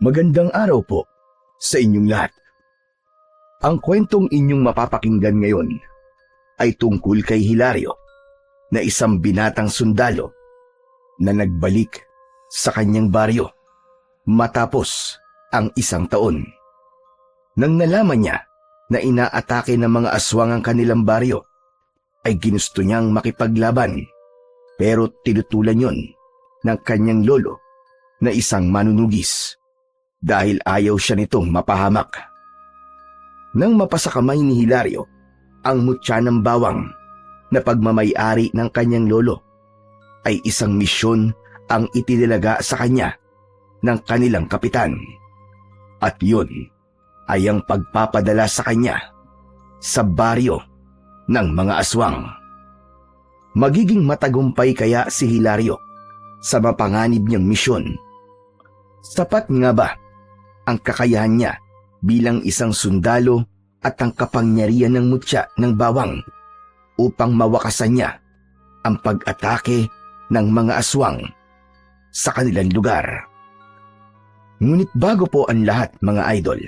Magandang araw po sa inyong lahat. Ang kwentong inyong mapapakinggan ngayon ay tungkol kay Hilario na isang binatang sundalo na nagbalik sa kanyang baryo matapos ang isang taon. Nang nalaman niya na inaatake ng mga aswang ang kanilang baryo, ay ginusto niyang makipaglaban pero tinutulan yon ng kanyang lolo na isang manunugis dahil ayaw siya nitong mapahamak. Nang mapasakamay ni Hilario ang mutya ng bawang na pagmamay-ari ng kanyang lolo, ay isang misyon ang itinilaga sa kanya ng kanilang kapitan. At yun ay ang pagpapadala sa kanya sa baryo ng mga aswang. Magiging matagumpay kaya si Hilario sa mapanganib niyang misyon? Sapat nga ba ang kakayahan niya bilang isang sundalo at ang kapangyarihan ng mutya ng bawang upang mawakasan niya ang pag-atake ng mga aswang sa kanilang lugar? Ngunit bago po ang lahat, mga idol,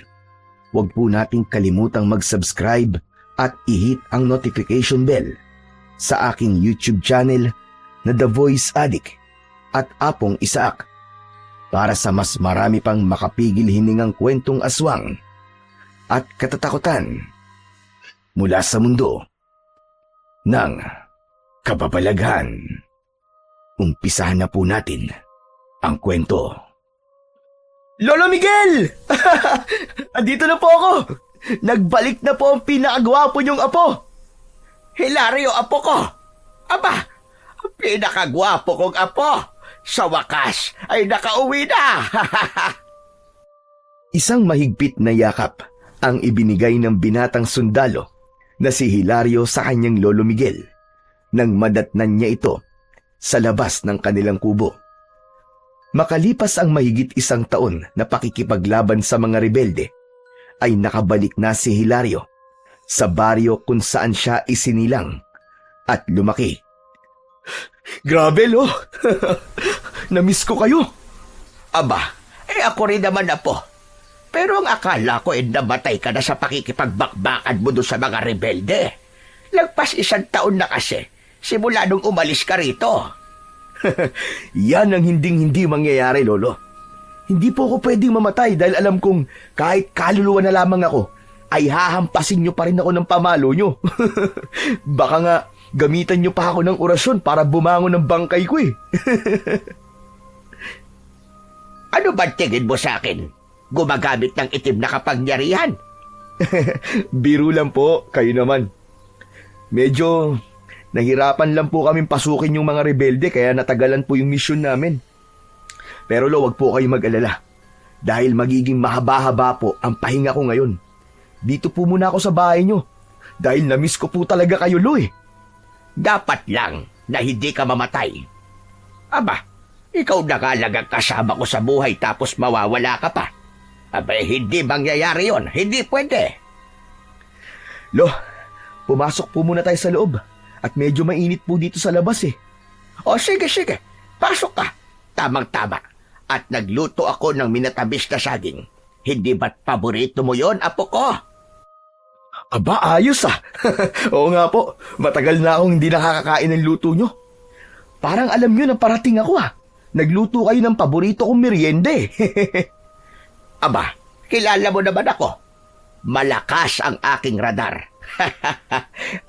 huwag po nating kalimutang mag-subscribe at i-hit ang notification bell sa aking YouTube channel na The Voice Addict at Apong Isaak, para sa mas marami pang makapigil hiningang kwentong aswang at katatakutan mula sa mundo ng kababalaghan. Umpisahan na po natin ang kwento. Lolo Miguel! Andito na po ako! Nagbalik na po ang pinakagwapo niyong apo! Hilario, apo ko! Aba, ang pinakagwapo kong apo! Sa wakas ay nakauwi na! Isang mahigpit na yakap ang ibinigay ng binatang sundalo na si Hilario sa kanyang lolo Miguel nang madatnan niya ito sa labas ng kanilang kubo. Makalipas ang mahigit isang taon na pakikipaglaban sa mga rebelde, ay nakabalik na si Hilario sa baryo kung saan siya isinilang at lumaki. Grabe, lo! Namiss ko kayo. Aba, ako rin naman, apo. Pero ang akala ko namatay ka na sa pakikipagbakbakan mo doon sa mga rebelde. Lagpas isang taon na kasi, simula nung umalis ka rito. Yan ang hinding-hindi mangyayari, lolo. Hindi po ako pwedeng mamatay dahil alam kong kahit kaluluwa na lamang ako, ay hahampasin nyo pa rin ako ng pamalo nyo. Baka nga gamitan nyo pa ako ng orasyon para bumangon ng bangkay ko eh. Ano ba tingin mo sa akin? Gumagamit ng itim na kapangyarihan? Biro lang po, kayo naman. Medyo nahirapan lang po kaming pasukin yung mga rebelde kaya natagalan po yung misyon namin. Pero lo, wag po kayo mag-alala. Dahil magiging mahaba-haba po ang pahinga ko ngayon. Dito po muna ako sa bahay nyo. Dahil namiss ko po talaga kayo, lo eh. Dapat lang na hindi ka mamatay. Aba, ikaw na nga lang ang kasama ko sa buhay tapos mawawala ka pa. Aba, hindi mangyayari yon. Hindi pwede. Lo, pumasok po muna tayo sa loob. At medyo mainit po dito sa labas eh. O sige. Pasok ka. Tamang-tama. At nagluto ako ng minatabis na saging. Hindi ba't paborito mo yon, apo ko? Aba, ayos ah. Oo nga po, matagal na akong hindi nakakakain ng luto nyo. Parang alam nyo na parating ako ah. Nagluto kayo ng paborito kong meriende. Aba, kilala mo naman ako. Malakas ang aking radar.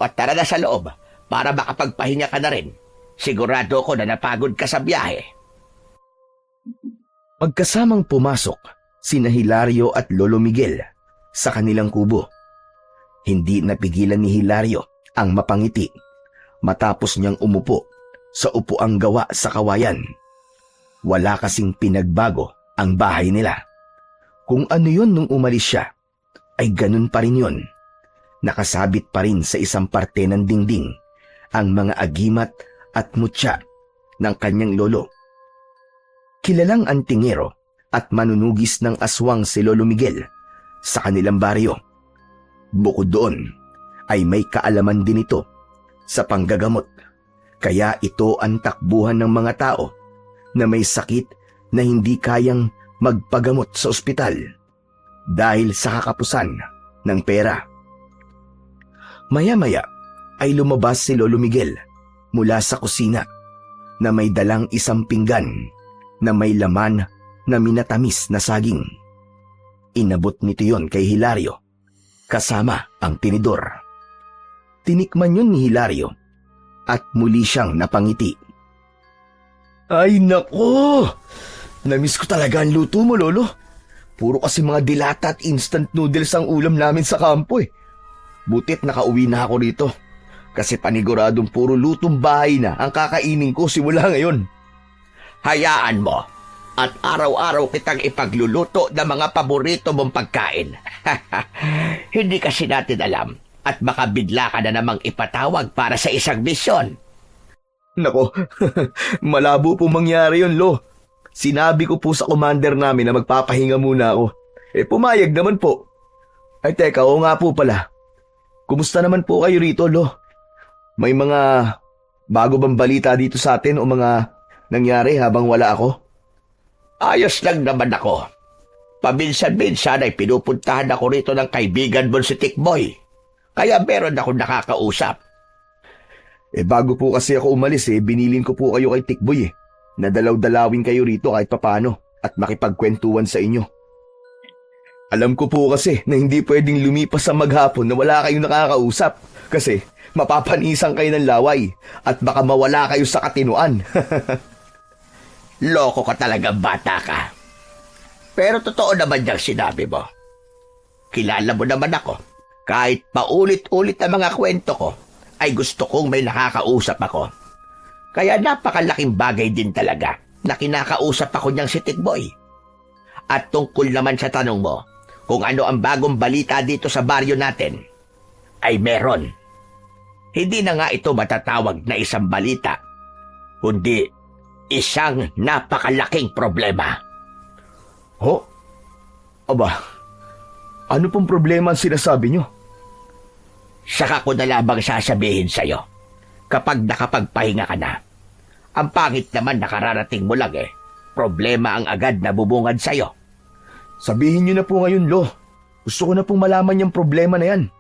O tara na sa loob para makapagpahinga ka na rin. Sigurado ko na napagod ka sa biyahe. Magkasamang pumasok sina Hilario at Lolo Miguel sa kanilang kubo. Hindi napigilan ni Hilario ang mapangiti matapos niyang umupo sa upuang gawa sa kawayan. Wala kasing pinagbago ang bahay nila. Kung ano yon nung umalis siya, ay ganun pa rin yon. Nakasabit pa rin sa isang parte ng dingding ang mga agimat at mutya ng kanyang lolo. Kilalang antingero at manunugis ng aswang si Lolo Miguel sa kanilang baryo. Bukod doon, ay may kaalaman din ito sa panggagamot, kaya ito ang takbuhan ng mga tao na may sakit na hindi kayang magpagamot sa ospital dahil sa kakapusan ng pera. Maya-maya ay lumabas si Lolo Miguel mula sa kusina na may dalang isang pinggan na may laman na minatamis na saging. Inabot nito yon kay Hilario kasama ang tinidor. Tinikman yun ni Hilario at muli siyang napangiti. Ay nako! Namiss ko talaga ang luto mo, Lolo. Puro kasi mga dilata at instant noodles ang ulam namin sa kampo eh. Butit nakauwi na ako rito. Kasi paniguradong puro lutong bahay na ang kakainin ko simula ngayon. Hayaan mo at araw-araw kitang ipagluluto ng mga paborito mong pagkain. Hindi kasi natin alam at baka bigla ka na namang ipatawag para sa isang misyon. Nako, malabo po mangyari yun, Lo. Sinabi ko po sa commander namin na magpapahinga muna ako. Pumayag naman po. Ay teka, oo nga po pala. Kumusta naman po kayo rito, Lo? May mga bago bang balita dito sa atin o mga nangyari habang wala ako? Ayos lang naman ako. Paminsan-minsan ay pinupuntahan ako rito ng kaibigan mo si Tikboy. Kaya meron akong nakakausap. Bago po kasi ako umalis binilin ko po kayo kay Tikboy Nadalaw-dalawin kayo rito kahit papano at makipagkwentuhan sa inyo. Alam ko po kasi na hindi pwedeng lumipas sa maghapon na wala kayong nakakausap kasi mapapanisan kayo ng laway at baka mawala kayo sa katinuan. Loko ka talagang bata ka. Pero totoo naman yung sinabi mo. Kilala mo naman ako. Kahit paulit-ulit ang mga kwento ko, ay gusto kong may nakakausap ako. Kaya napakalaking bagay din talaga na kinakausap ako niyang si Tikboy. At tungkol naman sa tanong mo, kung ano ang bagong balita dito sa baryo natin, ay meron. Hindi na nga ito matatawag na isang balita, kundi isang napakalaking problema. Ho? Aba, ano pong problema ang sinasabi niyo? Saka ko na labang sasabihin sa'yo, kapag nakapagpahinga ka na. Ang pangit naman nakararating mo lang problema ang agad na bubungad sa'yo. Sabihin niyo na po ngayon, Lo. Gusto ko na pong malaman yung problema na yan.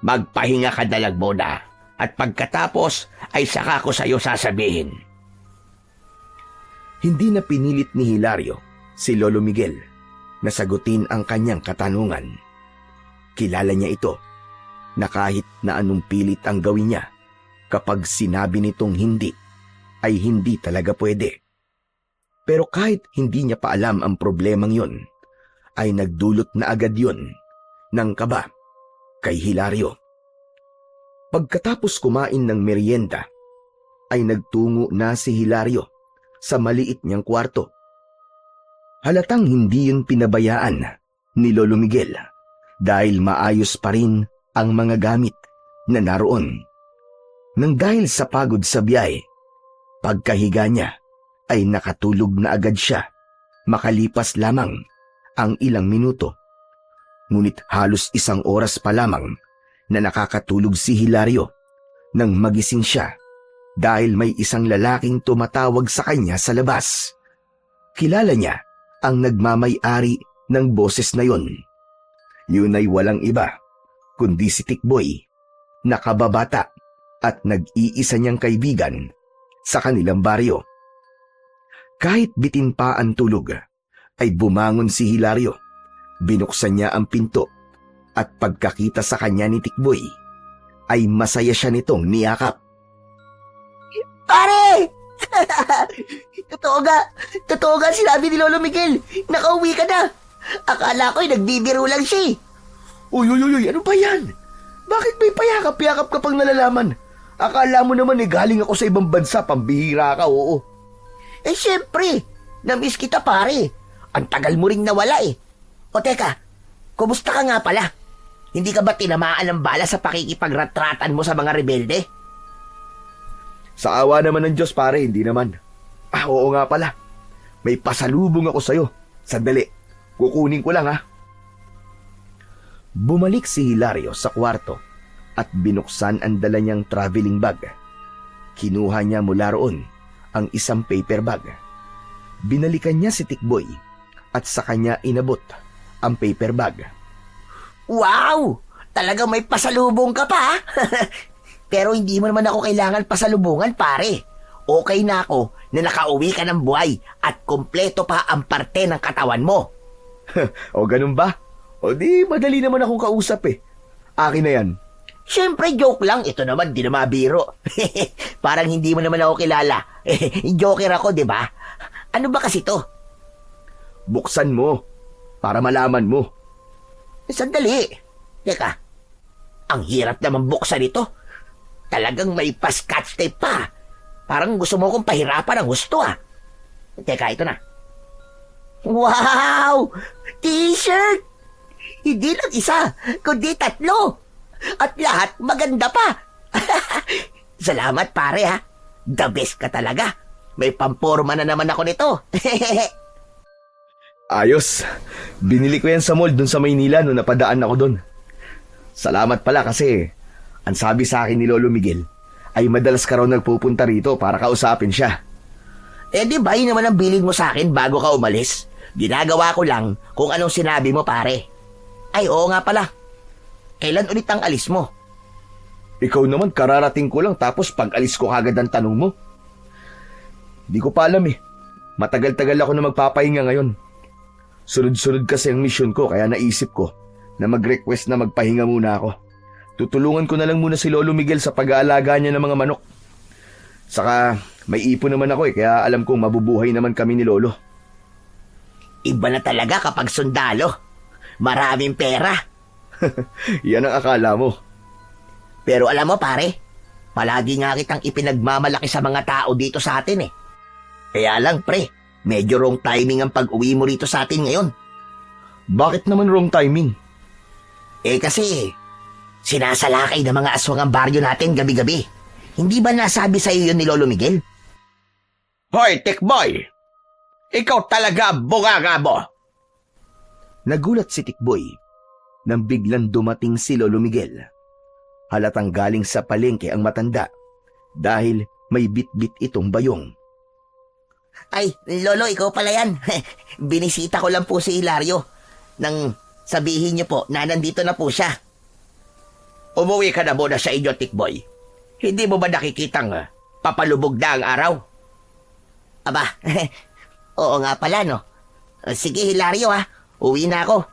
Magpahinga ka na lang muna at pagkatapos ay saka ko sa'yo sasabihin. Hindi na pinilit ni Hilario si Lolo Miguel na sagutin ang kanyang katanungan. Kilala niya ito na kahit na anong pilit ang gawin niya, kapag sinabi nitong hindi, ay hindi talaga pwede. Pero kahit hindi niya pa alam ang problemang yun, ay nagdulot na agad yun ng kaba kay Hilario. Pagkatapos kumain ng merienda, ay nagtungo na si Hilario sa maliit niyang kwarto. Halatang hindi yun pinabayaan ni Lolo Miguel dahil maayos pa rin ang mga gamit na naroon. Nang dahil sa pagod sa biyahe, pagkahiga niya ay nakatulog na agad siya makalipas lamang ang ilang minuto. Ngunit halos 1 oras pa lamang na nakakatulog si Hilario nang magising siya dahil may isang lalaking tumatawag sa kanya sa labas. Kilala niya ang nagmamay-ari ng boses na yon. Yun ay walang iba kundi si Tikboy, nakababata at nag-iisa niyang kaibigan sa kanilang baryo. Kahit bitin pa ang tulog, ay bumangon si Hilario. Binuksan niya ang pinto at pagkakita sa kanya ni Tikboy, ay masaya siya nitong niyakap. Pare! Totoo nga sinabi ni Lolo Miguel. Nakauwi ka na. Akala ko'y nagbibiro lang siya. Uy, ano ba yan? Bakit may payakap-yakap ka pang nalalaman? Akala mo naman galing ako sa ibang bansa, pambihira ka, oo. Siyempre, namiss kita pare. Ang tagal mo ring nawala O teka, kumusta ka nga pala? Hindi ka ba tinamaan ng bala sa pakikipagretratan mo sa mga rebelde? Sa awa naman ng Diyos pare, hindi naman. Oo nga pala. May pasalubong ako sa'yo. Sandali, kukunin ko lang ha. Bumalik si Hilario sa kwarto at binuksan ang dala niyang traveling bag. Kinuha niya mula roon ang isang paper bag. Binalikan niya si Tikboy at sa kanya inabot ang paper bag. Wow! Talagang may pasalubong ka pa, ha? Pero hindi mo naman ako kailangan pasalubungan, pare. Okay na ako na nakauwi ka ng buhay at kumpleto pa ang parte ng katawan mo. O ganun ba? O di madali naman akong kausap eh. Akin na yan. Siyempre, joke lang. Ito naman, di na mabiro. Parang hindi mo naman ako kilala. Joker ako, di ba? Ano ba kasi to? Buksan mo para malaman mo. Sandali. Teka, ang hirap naman buksan ito. Talagang may pa-scotch tape pa. Parang gusto mo kong pahirapan ang gusto, ah. Teka, ito na. Wow! T-shirt! Hindi lang isa, kundi 3. At lahat maganda pa. Salamat, pare, ha. The best ka talaga. May pamporma na naman ako nito. Ayos. Binili ko yan sa mall dun sa Maynila nung napadaan ako dun. Salamat pala kasi ang sabi sa akin ni Lolo Miguel ay madalas ka raw nagpupunta rito para kausapin siya. Di ba yun naman ang bilin mo sa akin bago ka umalis? Ginagawa ko lang kung anong sinabi mo, pare. Ay, oo nga pala. Kailan ulit ang alis mo? Ikaw naman kararating ko lang tapos pag alis ko kagad ang tanong mo. Di ko pa alam eh. Matagal-tagal ako na magpapahinga ngayon. Sunod-sunod kasi ang mission ko kaya naisip ko na mag-request na magpahinga muna ako. Tutulungan ko na lang muna si Lolo Miguel sa pag-aalaga niya ng mga manok. Saka may ipon naman ako eh kaya alam kong mabubuhay naman kami ni Lolo. Iba na talaga kapag sundalo. Maraming pera. Yan ang akala mo. Pero alam mo, pare, palagi nga kitang ipinagmamalaki sa mga tao dito sa atin eh. Kaya lang, pre, medyo wrong timing ang pag-uwi mo rito sa atin ngayon. Bakit naman wrong timing? Kasi sinasalakay ng mga aswang ang baryo natin gabi-gabi. Hindi ba nasabi sa iyo yun ni Lolo Miguel? Hoy, Tikboy! Ikaw talaga bunganga mo! Nagulat si Tikboy nang biglang dumating si Lolo Miguel. Halatang galing sa palengke ang matanda dahil may bit-bit itong bayong. Ay, Lolo, ikaw pala yan. Binisita ko lang po si Hilario nang sabihin niyo po na nandito na po siya. Umuwi ka na muna sa inyo, Tikboy. Hindi mo ba nakikitang papalubog na ang araw? Aba, oo nga pala, no? Sige, Hilario, ha. Uwi na ako.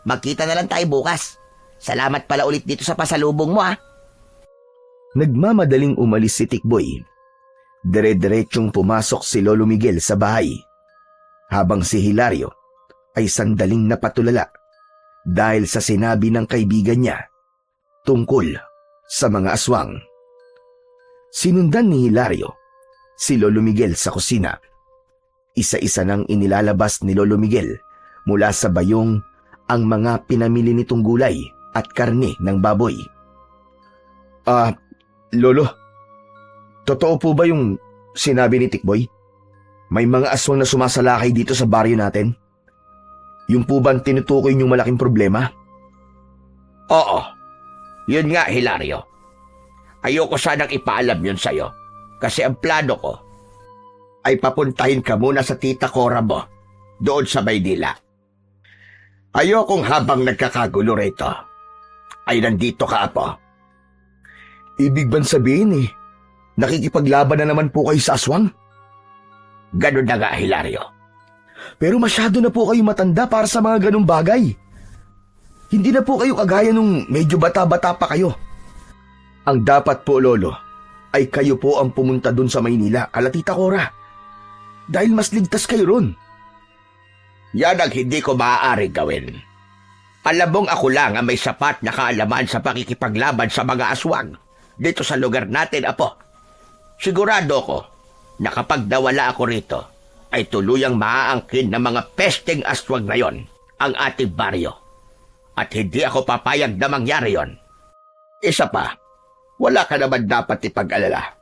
Magkita na lang tayo bukas. Salamat pala ulit dito sa pasalubong mo, ha. Nagmamadaling umalis si Tikboy. Dire-diretsyong pumasok si Lolo Miguel sa bahay. Habang si Hilario ay sandaling napatulala dahil sa sinabi ng kaibigan niya tungkol sa mga aswang. Sinundan ni Hilario si Lolo Miguel sa kusina. Isa-isa nang inilalabas ni Lolo Miguel mula sa bayong ang mga pinamili nitong gulay at karne ng baboy. Lolo, totoo po ba yung sinabi ni Tikboy? May mga aswang na sumasalakay dito sa baryo natin? Yung po bang tinutukoy niyong malaking problema? Oo. Yun nga, Hilario. Ayoko sanang ipaalam yun sa'yo. Kasi ang plano ko ay papuntahin ka muna sa tita Cora mo doon sa Maynila. Ayokong habang nagkakagulo rito ay nandito ka, Apo. Ibig bang sabihin nakikipaglaban na naman po kayo sa aswang? Ganun na nga, Hilario. Pero masyado na po kayo matanda para sa mga ganung bagay. Hindi na po kayo kagaya nung medyo bata-bata pa kayo. Ang dapat po, Lolo, ay kayo po ang pumunta dun sa Maynila, kala Tita Cora. Dahil mas ligtas kayo ron. Yan ang hindi ko maaaring gawin. Alam mong ako lang ang may sapat na kaalaman sa pakikipaglaban sa mga aswang dito sa lugar natin, Apo. Sigurado ko na kapag nawala ako rito, ay tuluyang maaangkin ng mga pesteng aswang ngayon ang ating baryo. At hindi ako papayag na mangyari yon. Isa pa, wala ka naman dapat ipag-alala.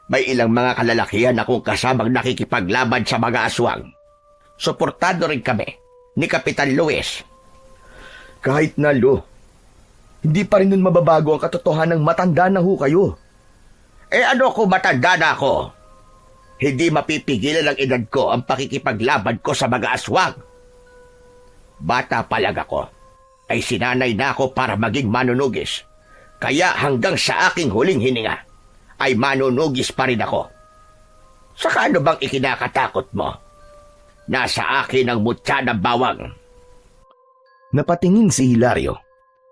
May ilang mga kalalakihan akong kasamang nakikipaglaban sa mga aswang. Suportado rin kami ni Kapitan Luis. Kahit na, Lo, hindi pa rin nun mababago ang katotohanan ng matanda na ho kayo. Ano kung matanda na ako? Hindi mapipigilan ng edad ko ang pakikipaglaban ko sa mga aswang. Bata palag ako, ay sinanay na ako para maging manunugis. Kaya hanggang sa aking huling hininga, ay manunugis pa rin ako. Saka ano bang ikinakatakot mo? Nasa akin ang mutya ng bawang. Napatingin si Hilario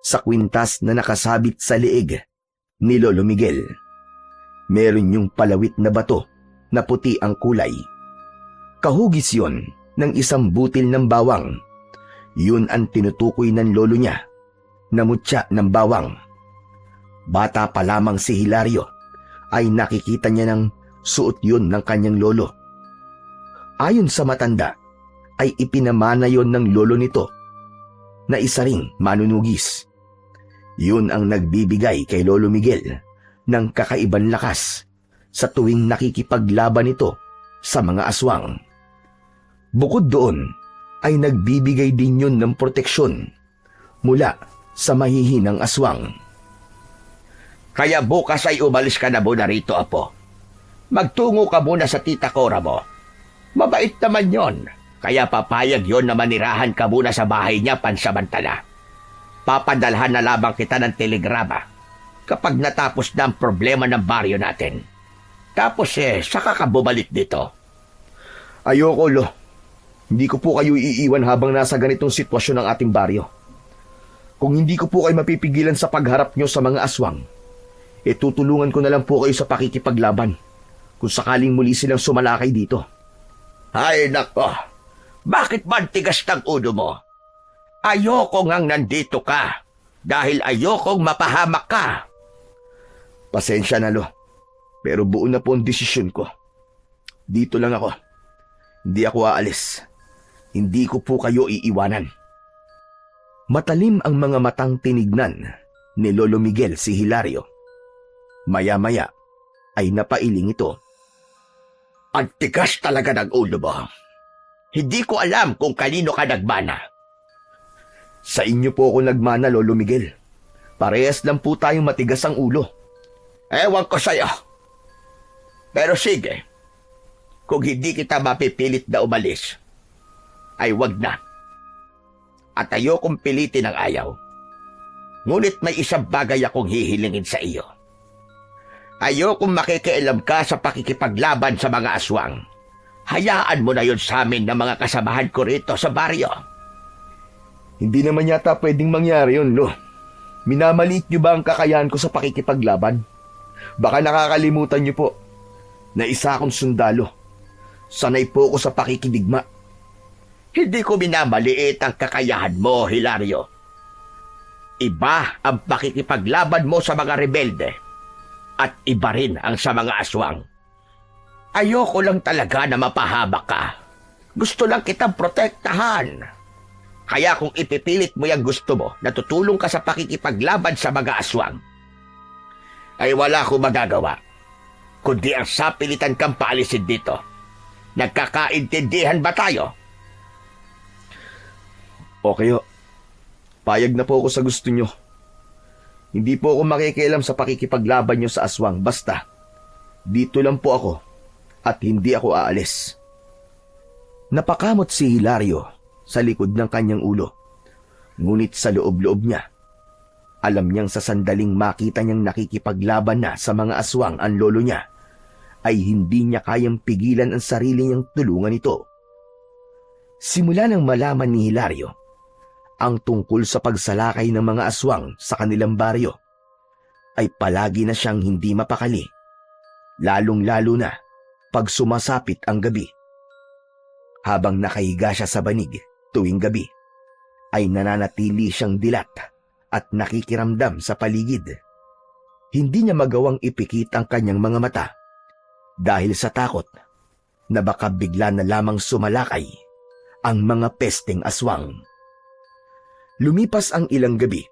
sa kwintas na nakasabit sa leeg ni Lolo Miguel. Meron yung palawit na bato na puti ang kulay. Kahugis yon ng isang butil ng bawang. Yun ang tinutukoy ng lolo niya na mutya ng bawang. Bata pa lamang si Hilario ay nakikita niya ng suot yun ng kanyang lolo. Ayon sa matanda ay ipinamana yon ng lolo nito na isa ring manunugis. Yun ang nagbibigay kay Lolo Miguel ng kakaibang lakas sa tuwing nakikipaglaban ito sa mga aswang. Bukod doon ay nagbibigay din yun ng proteksyon mula sa mahihinang aswang. Kaya bukas ay umalis ka na muna rito, Apo. Magtungo ka muna sa tita Cora mo. Mabait naman yon. Kaya papayag yon na manirahan ka muna sa bahay niya pansamantala. Papadalhan na lamang kita ng telegrama kapag natapos na ang problema ng baryo natin. Tapos saka ka bumalik dito. Ayoko, Lo. Hindi ko po kayo iiwan habang nasa ganitong sitwasyon ng ating baryo. Kung hindi ko po kayo mapipigilan sa pagharap nyo sa mga aswang, tutulungan ko na lang po kayo sa pakikipaglaban kung sakaling muli silang sumalakay dito. Ay nako, bakit ba ang tigas ng ulo mo? Ayoko ngang nandito ka dahil ayokong mapahamak ka. Pasensya na, Lo. Pero buo na po ang desisyon ko. Dito lang ako. Hindi ako aalis. Hindi ko po kayo iiwanan. Matalim ang mga matang tinignan ni Lolo Miguel si Hilario. Maya-maya ay napailing ito. Ang tigas talaga ng ulo mo. Hindi ko alam kung kanino ka nagmana. Sa inyo po ako nagmana, Lolo Miguel. Parehas lang po tayong matigas ang ulo. Ewan ko sa'yo. Pero sige, kung hindi kita mapipilit na umalis, ay wag na. At ayokong pilitin ang ayaw. Ngunit may isang bagay akong hihilingin sa iyo. Ayokong makikialam ka sa pakikipaglaban sa mga aswang. Hayaan mo na yun sa amin ng mga kasamahan ko rito sa baryo. Hindi naman yata pwedeng mangyari yun, Lo. Minamaliit niyo ba ang kakayahan ko sa pakikipaglaban? Baka nakakalimutan niyo po na isa akong sundalo. Sanay po ako sa pakikidigma. Hindi ko minamaliit ang kakayahan mo, Hilario. Iba ang pakikipaglaban mo sa mga rebelde at iba rin ang sa mga aswang. Ayoko lang talaga na mapahamak ka. Gusto lang kitang protektahan. Kaya kung ipipilit mo yung gusto mo na tutulong ka sa pakikipaglaban sa mga aswang, ay wala akong magagawa, kundi ang sapilitan kang paalisin dito. Nagkakaintindihan ba tayo? Okay, ho. Payag na po ako sa gusto nyo. Hindi po ako makikialam sa pakikipaglaban nyo sa aswang. Basta, dito lang po ako at hindi ako aalis. Napakamot si Hilario sa likod ng kanyang ulo. Ngunit sa loob-loob niya, alam niyang sa sandaling makita niyang nakikipaglaban na sa mga aswang ang lolo niya, ay hindi niya kayang pigilan ang sarili niyang tulungan ito. Simula nang malaman ni Hilario ang tungkol sa pagsalakay ng mga aswang sa kanilang baryo, ay palagi na siyang hindi mapakali, lalong-lalo na pag sumasapit ang gabi. Habang nakahiga siya sa banig tuwing gabi, ay nananatili siyang dilat at nakikiramdam sa paligid. Hindi niya magawang ipikit ang kanyang mga mata dahil sa takot na baka bigla na lamang sumalakay ang mga pesteng aswang. Lumipas ang ilang gabi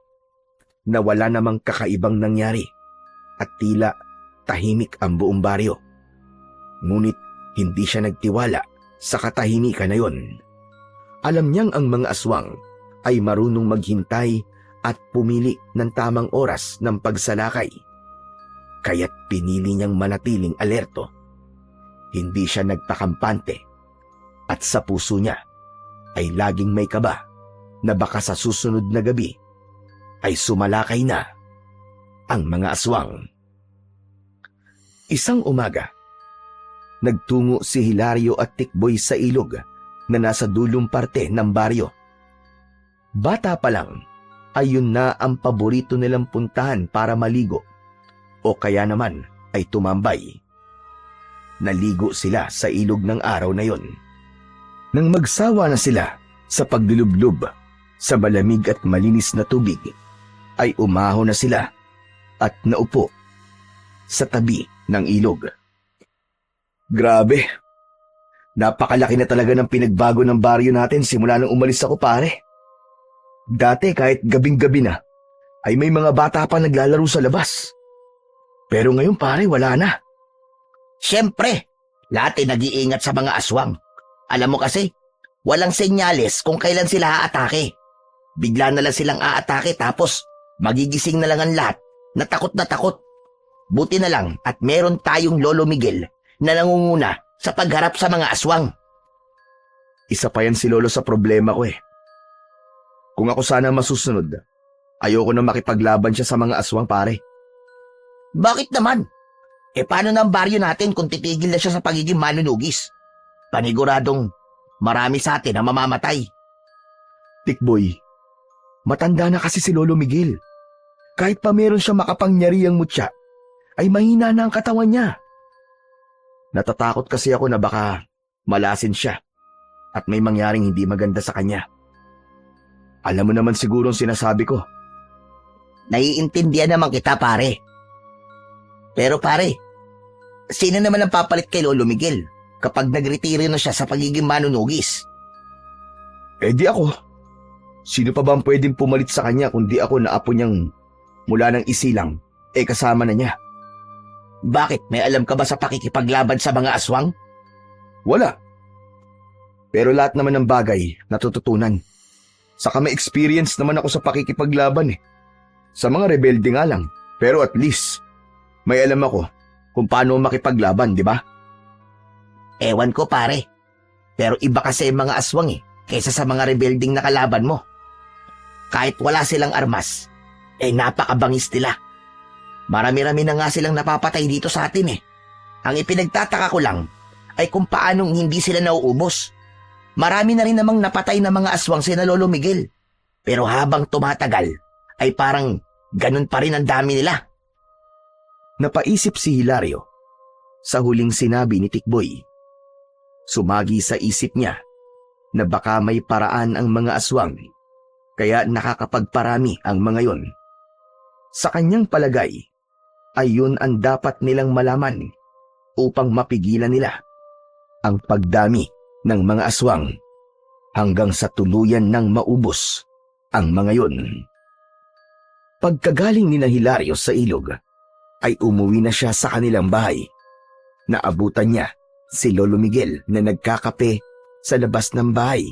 na wala namang kakaibang nangyari at tila tahimik ang buong baryo. Ngunit hindi siya nagtiwala sa katahimikan na yon. Alam niyang ang mga aswang ay marunong maghintay at pumili ng tamang oras ng pagsalakay. Kaya't pinili niyang manatiling alerto. Hindi siya nagpakampante at sa puso niya ay laging may kaba na baka sa susunod na gabi ay sumalakay na ang mga aswang. Isang umaga, nagtungo si Hilario at Tikboy sa ilog na nasa dulong parte ng baryo. Bata pa lang ay yun na ang paborito nilang puntahan para maligo o kaya naman ay tumambay. Naligo sila sa ilog ng araw na yon. Nang magsawa na sila sa pagdulublob sa malamig at malinis na tubig, ay umahon na sila at naupo sa tabi ng ilog. Grabe, napakalaki na talaga ng pinagbago ng baryo natin simula nang umalis ako, pare. Dati kahit gabing-gabi na, ay may mga bata pa naglalaro sa labas. Pero ngayon, pare, wala na. Siyempre, lahat ay nag-iingat sa mga aswang. Alam mo kasi, walang senyales kung kailan sila aatake. Bigla na lang silang aatake tapos magigising na lang ang lahat na takot na takot. Buti na lang at meron tayong Lolo Miguel na nangunguna sa pagharap sa mga aswang. Isa pa yan si Lolo sa problema ko eh. Kung ako sana masusunod, ayoko na makipaglaban siya sa mga aswang, pare. Bakit naman? Paano na ang baryo natin kung titigil na siya sa pagiging manunugis? Paniguradong marami sa atin ang mamamatay. Tikboy, matanda na kasi si Lolo Miguel. Kahit pa meron siya makapangyarihang mutya, ay mahina na ang katawan niya. Natatakot kasi ako na baka malasin siya at may mangyaring hindi maganda sa kanya. Alam mo naman siguro ang sinasabi ko. Naiintindihan naman kita, pare. Pero pare, sino naman ang papalit kay Lolo Miguel kapag nagretiro na siya sa pagiging manunugis? Di ako. Sino pa ba ang pwedeng pumalit sa kanya kundi ako na apo niyang mula ng isilang, kasama na niya? Bakit? May alam ka ba sa pakikipaglaban sa mga aswang? Wala. Pero lahat naman ng bagay natututunan. Saka may experience naman ako sa pakikipaglaban eh. Sa mga rebelde nga lang. Pero at least, may alam ako kung paano makipaglaban, di ba? Ewan ko, pare. Pero iba kasi ang mga aswang kaysa sa mga rebelding na kalaban mo. Kahit wala silang armas, napakabangis nila. Marami-rami na nga silang napapatay dito sa atin. Ang ipinagtataka ko lang ay kung paanong hindi sila nauubos. Marami na rin namang napatay na mga aswang sina Lolo Miguel. Pero habang tumatagal, ay parang ganun pa rin ang dami nila. Napaisip si Hilario sa huling sinabi ni Tikboy. Sumagi sa isip niya na baka may paraan ang mga aswang, kaya nakakapagparami ang mga yon. Sa kanyang palagay, ay yun ang dapat nilang malaman upang mapigilan nila ang pagdami ng mga aswang hanggang sa tuluyan ng maubos ang mga yon. Pagkagaling ni Hilario sa ilog, ay umuwi na siya sa kanilang bahay. Naabutan niya si Lolo Miguel na nagkakape sa labas ng bahay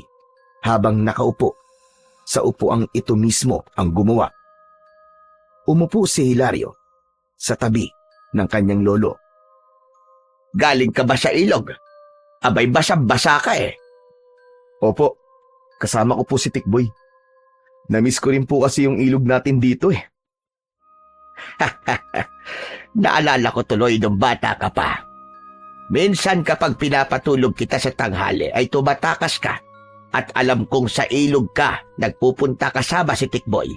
habang nakaupo sa upuang ito mismo ang gumawa. Umupo si Hilario sa tabi ng kanyang lolo. Galing ka ba sa ilog? Abay, basang-basa ka Opo, kasama ko po si Tikboy. Namiss ko rin po kasi yung ilog natin dito Naalala ko tuloy nung bata ka pa. Minsan kapag pinapatulog kita sa tanghali ay tumatakas ka at alam kong sa ilog ka nagpupunta kasama si Tikboy.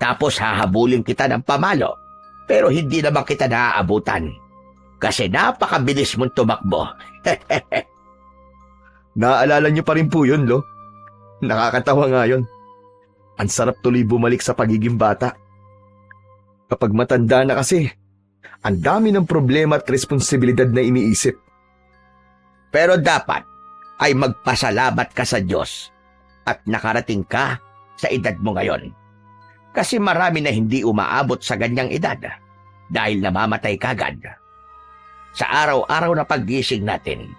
Tapos hahabulin kita ng pamalo pero hindi naman kita naaabutan kasi napakabilis mong tumakbo. Naaalala niyo pa rin po yun, Lo? Nakakatawa nga yun. Ang sarap tuloy bumalik sa pagiging bata. Kapag matanda na kasi, ang dami ng problema at responsibilidad na iniisip. Pero dapat ay magpasalamat ka sa Diyos at nakarating ka sa edad mo ngayon. Kasi marami na hindi umaabot sa ganyang edad dahil namamatay kagad. Sa araw-araw na paggising natin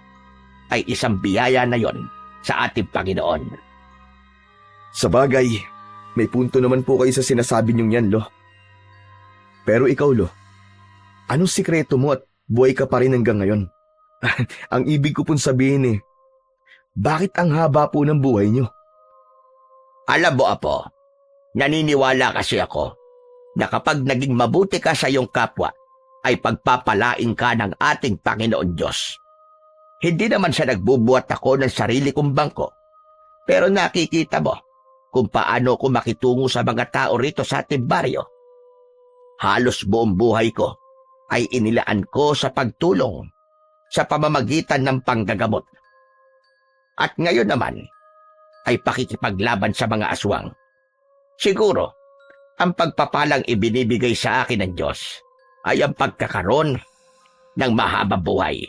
ay isang biyaya na yon sa ating Panginoon. Sa bagay, may punto naman po kayo sa sinasabi niyong yan, Lo. Pero ikaw, Lo, anong sikreto mo at buhay ka pa rin hanggang ngayon? Ang ibig ko pong sabihin bakit ang haba po ng buhay niyo? Alam mo, Apo, naniniwala kasi ako na kapag naging mabuti ka sa iyong kapwa, ay pagpapalain ka ng ating Panginoon Diyos. Hindi naman siya nagbubuhat ako ng sarili kong bangko, pero nakikita mo kung paano ko makitungo sa mga tao rito sa ating baryo. Halos buong buhay ko ay inilaan ko sa pagtulong sa pamamagitan ng panggagamot. At ngayon naman ay pakikipaglaban sa mga aswang. Siguro, ang pagpapalang ibinibigay sa akin ng Diyos ay ang pagkakaroon ng mahabang buhay.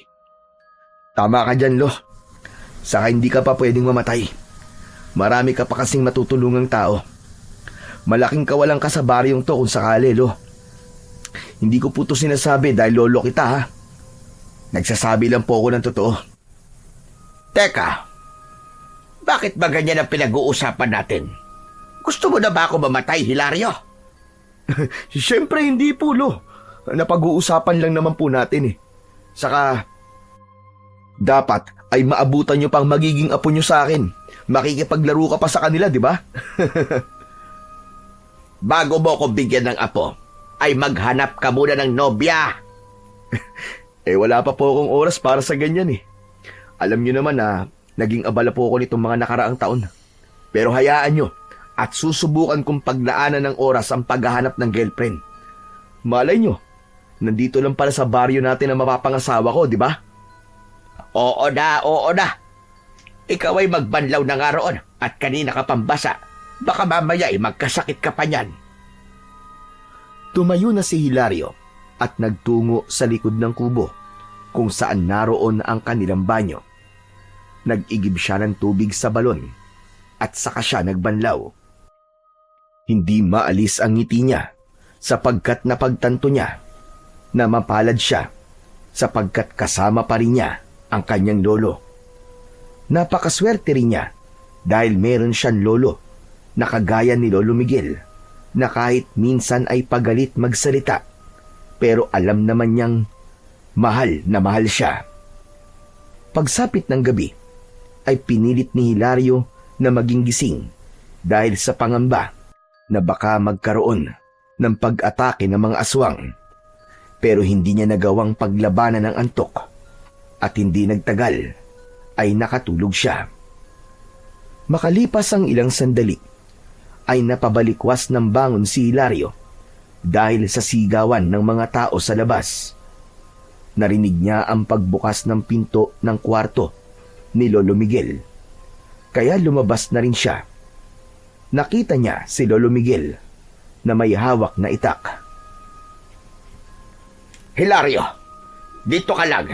Tama ka dyan, Lo. Saka hindi ka pa pwedeng mamatay. Marami ka pa kasing matutulungang tao. Malaking kawalan ka sa baryong to kung sakali, Lo. Hindi ko po to sinasabi dahil lolo kita, ha. Nagsasabi lang po ako ng totoo. Teka, bakit ba ganyan ang pinag-uusapan natin? Gusto mo na ba ako mamatay, Hilario? Siyempre hindi po, Lo. Napag-uusapan lang naman po natin eh. Saka, dapat ay maabutan nyo pang magiging apo nyo sa akin. Makikipaglaro ka pa sa kanila, di ba? Bago mo ko bigyan ng apo, ay maghanap ka muna ng nobya. Wala pa po akong oras para sa ganyan eh. Alam nyo naman na naging abala po ako nitong mga nakaraang taon. Pero hayaan nyo at susubukan kong paglaanan ng oras ang paghahanap ng girlfriend. Malay nyo, nandito lang pala sa baryo natin ang mapapangasawa ko, di ba? Oo na. Ikaw ay magbanlaw na nga roon at kanina ka pambasa. Baka mamaya ay magkasakit ka pa niyan. Tumayo na si Hilario at nagtungo sa likod ng kubo kung saan naroon ang kanilang banyo. Nag-igib siya ng tubig sa balon at saka siya nagbanlaw. Hindi maalis ang ngiti niya sapagkat napagtanto niya na mapalad siya sapagkat kasama pa rin niya ang kanyang lolo. Napakaswerte rin niya dahil meron siyang lolo na kagaya ni Lolo Miguel na kahit minsan ay pagalit magsalita pero alam naman niyang mahal na mahal siya. Pagsapit ng gabi ay pinilit ni Hilario na maging gising dahil sa pangamba na baka magkaroon ng pag-atake ng mga aswang. Pero hindi niya nagawang paglabanan ng antok at hindi nagtagal ay nakatulog siya. Makalipas ang ilang sandali ay napabalikwas ng bangon si Hilario dahil sa sigawan ng mga tao sa labas. Narinig niya ang pagbukas ng pinto ng kwarto ni Lolo Miguel. Kaya lumabas na rin siya. Nakita niya si Lolo Miguel na may hawak na itak. Hilario, dito ka lang.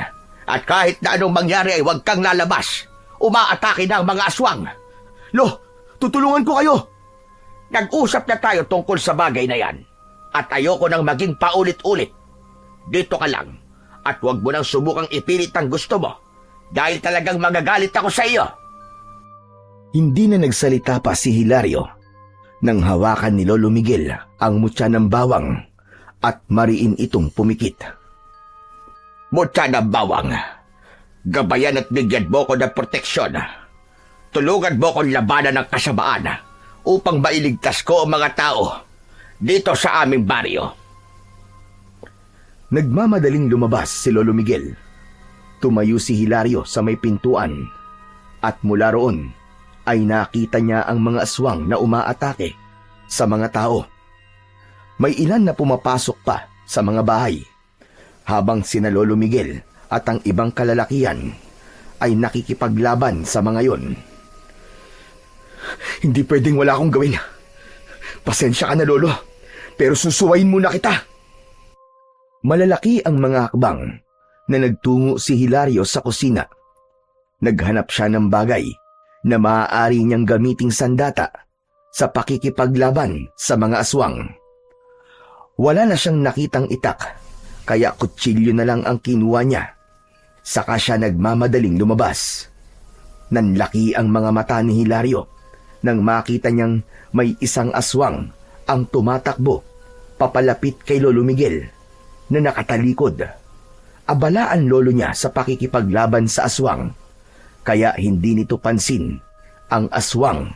At kahit na anong mangyari ay huwag kang lalabas. Umaatake na ang mga aswang. Lo, tutulungan ko kayo! Nag-usap na tayo tungkol sa bagay na yan. At ayoko nang maging paulit-ulit. Dito ka lang. At huwag mo nang subukang ipilit ang gusto mo. Dahil talagang magagalit ako sa iyo. Hindi na nagsalita pa si Hilario nang hawakan ni Lolo Miguel ang mutya ng bawang at mariin itong pumikit. Mutya ng bawang. Gabayan at bigyan mo ko ng proteksyon. Tulungan mo kong labanan ng kasamaan upang mailigtas ko ang mga tao dito sa aming baryo. Nagmamadaling lumabas si Lolo Miguel. Tumayo si Hilario sa may pintuan at mula roon ay nakita niya ang mga aswang na umaatake sa mga tao. May ilan na pumapasok pa sa mga bahay habang sina Lolo Miguel at ang ibang kalalakihan ay nakikipaglaban sa mga yon. Hindi pwedeng wala akong gawin. Pasensya ka na, Lolo, pero susuwayin muna kita. Malalaki ang mga hakbang na nagtungo si Hilario sa kusina. Naghanap siya ng bagay na maaari niyang gamiting sandata sa pakikipaglaban sa mga aswang. Wala na siyang nakitang itak, kaya kutsilyo na lang ang kinuha niya. Saka siya nagmamadaling lumabas. Nanlaki ang mga mata ni Hilario nang makita niyang may isang aswang ang tumatakbo papalapit kay Lolo Miguel na nakatalikod. Abala ang lolo niya sa pakikipaglaban sa aswang, kaya hindi nito pansin ang aswang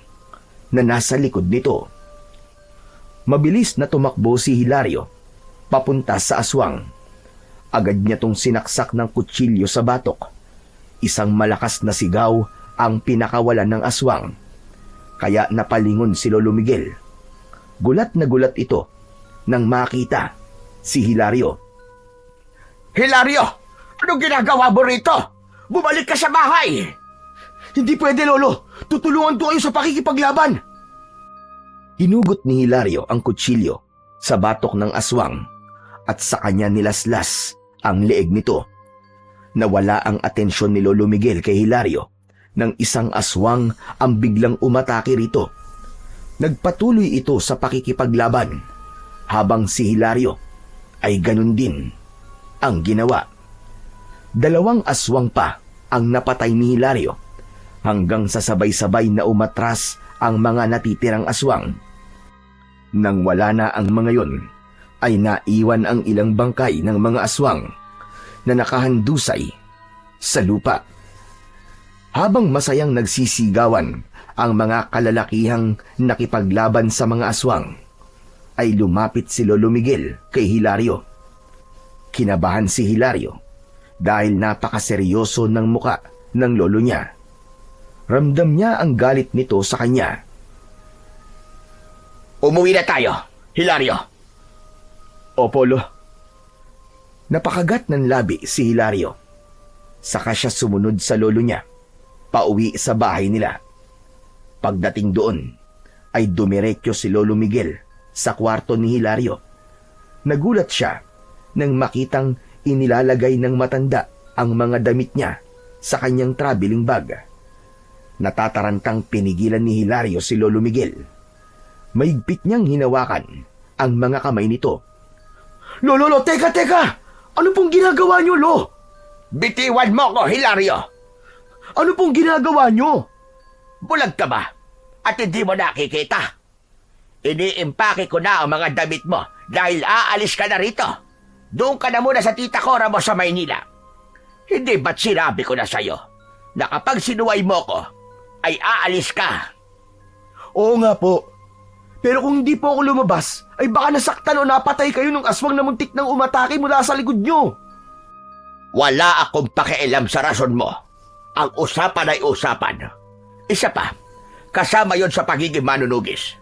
na nasa likod nito. Mabilis na tumakbo si Hilario papunta sa aswang. Agad niya tong sinaksak ng kutsilyo sa batok. Isang malakas na sigaw ang pinakawalan ng aswang. Kaya napalingon si Lolo Miguel. Gulat na gulat ito nang makita si Hilario. Hilario! Anong ginagawa mo rito? Bumalik ka sa bahay! Hindi pwede, Lolo! Tutulungan ko kayo sa pakikipaglaban! Hinugot ni Hilario ang kutsilyo sa batok ng aswang at sa kanya nilaslas ang leeg nito. Nawala ang atensyon ni Lolo Miguel kay Hilario nang isang aswang ang biglang umatake rito. Nagpatuloy ito sa pakikipaglaban habang si Hilario ay ganun din ang ginawa. 2 aswang pa ang napatay ni Hilario hanggang sa sabay-sabay na umatras ang mga natitirang aswang. Nang wala na ang mga yon, ay naiwan ang ilang bangkay ng mga aswang na nakahandusay sa lupa. Habang masayang nagsisigawan ang mga kalalakihang nakipaglaban sa mga aswang, ay lumapit si Lolo Miguel kay Hilario. Kinabahan si Hilario dahil napakaseryoso ng muka ng lolo niya. Ramdam niya ang galit nito sa kanya. Umuwi na tayo, Hilario. Opo, Lo. Napakagat ng labi si Hilario. Saka siya sumunod sa lolo niya, pauwi sa bahay nila. Pagdating doon, ay dumiretso si Lolo Miguel sa kwarto ni Hilario. Nagulat siya nang makitang inilalagay ng matanda ang mga damit niya sa kanyang traveling bag. Natatarantang pinigilan ni Hilario si Lolo Miguel. Mahigpit niyang hinawakan ang mga kamay nito. Lolo, teka! Ano pong ginagawa niyo, Lo? Bitiwan mo ko, Hilario! Ano pong ginagawa niyo? Bulag ka ba? At hindi mo nakikita? Iniimpake ko na ang mga damit mo dahil aalis ka na rito. Doon ka na muna sa tita Cora mo sa Maynila. Hindi ba't sinabi ko na sa'yo na kapag sinuway mo ko, ay aalis ka? Oo nga po. Pero kung hindi po ako lumabas, ay baka nasaktan o napatay kayo ng aswang na muntik nang umatake mula sa likod niyo. Wala akong pakialam sa rason mo. Ang usapan ay usapan. Isa pa, kasama yon sa pagiging manunugis.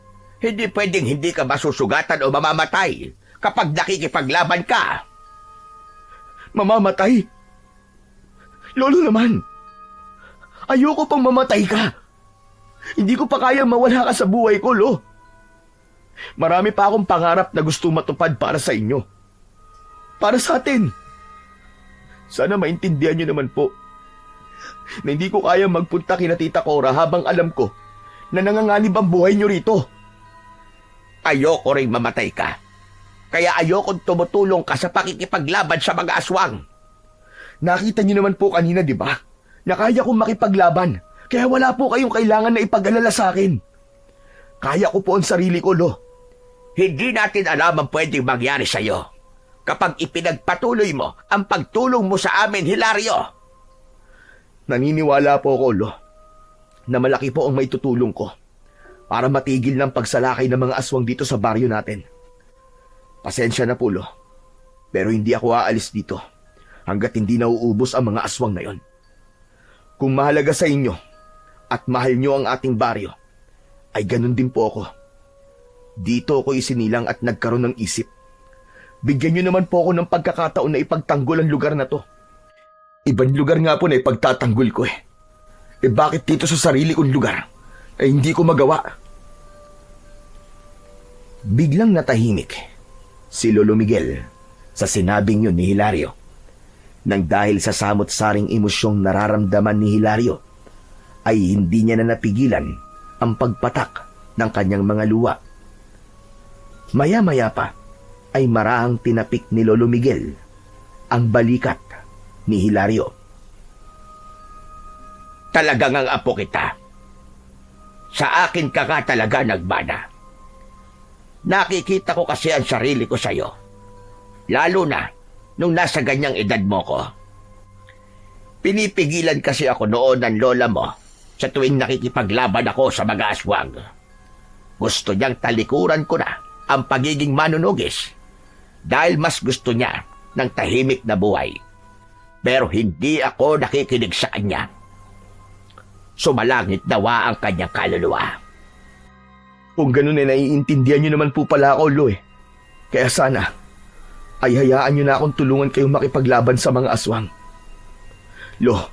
Hindi pwedeng hindi ka masusugatan o mamamatay kapag nakikipaglaban ka. Mamamatay? Lolo naman, ayoko pang mamatay ka. Hindi ko pa kaya mawala ka sa buhay ko, Lo. Marami pa akong pangarap na gusto matupad para sa inyo. Para sa atin. Sana maintindihan niyo naman po na hindi ko kaya magpunta kina Tita Cora habang alam ko na nanganganib ang buhay niyo rito. Ayoko ring mamatay ka. Kaya ayokong tumutulong ka sa pakikipaglaban sa mga aswang. Nakita niyo naman po kanina, di ba? Na kaya kong makipaglaban. Kaya wala po kayong kailangan na ipag-alala sa akin. Kaya ko po ang sarili ko, Lo. Hindi natin alam ang pwedeng mangyari sa'yo kapag ipinagpatuloy mo ang pagtulong mo sa amin, Hilario. Naniniwala po ako, Lo, na malaki po ang maitutulong ko para matigil ng pagsalakay ng mga aswang dito sa baryo natin. Pasensya na po, Lo, pero hindi ako aalis dito hanggat hindi nauubos ang mga aswang na yon. Kung mahalaga sa inyo at mahal nyo ang ating baryo, ay ganun din po ako. Dito ako isinilang at nagkaroon ng isip. Bigyan nyo naman po ako ng pagkakataon na ipagtanggol ang lugar na to. Ibang lugar nga po na ipagtatanggol ko eh. Bakit dito sa sarili kong lugar ay hindi ko magawa? Biglang natahimik si Lolo Miguel sa sinabing yun ni Hilario. Nang dahil sa samot-saring emosyong nararamdaman ni Hilario, ay hindi niya na napigilan ang pagpatak ng kanyang mga luwa. Maya-maya pa ay marahang tinapik ni Lolo Miguel ang balikat ni Hilario. Talagang ang apo kita. Sa akin ka ka talaga nagmana. Nakikita ko kasi ang sarili ko sa'yo. Lalo na nung nasa ganyang edad mo ko. Pinipigilan kasi ako noon ng lola mo sa tuwing nakikipaglaban ako sa mga aswang. Gusto niyang talikuran ko na ang pagiging manunugis dahil mas gusto niya ng tahimik na buhay. Pero hindi ako nakikinig sa kanya. Sumalangit nawa ang kanyang kaluluwa. Kung ganun ay naiintindihan niyo naman po pala ako, Lo eh. Kaya sana, ay hayaan niyo na akong tulungan kayong makipaglaban sa mga aswang. Lo,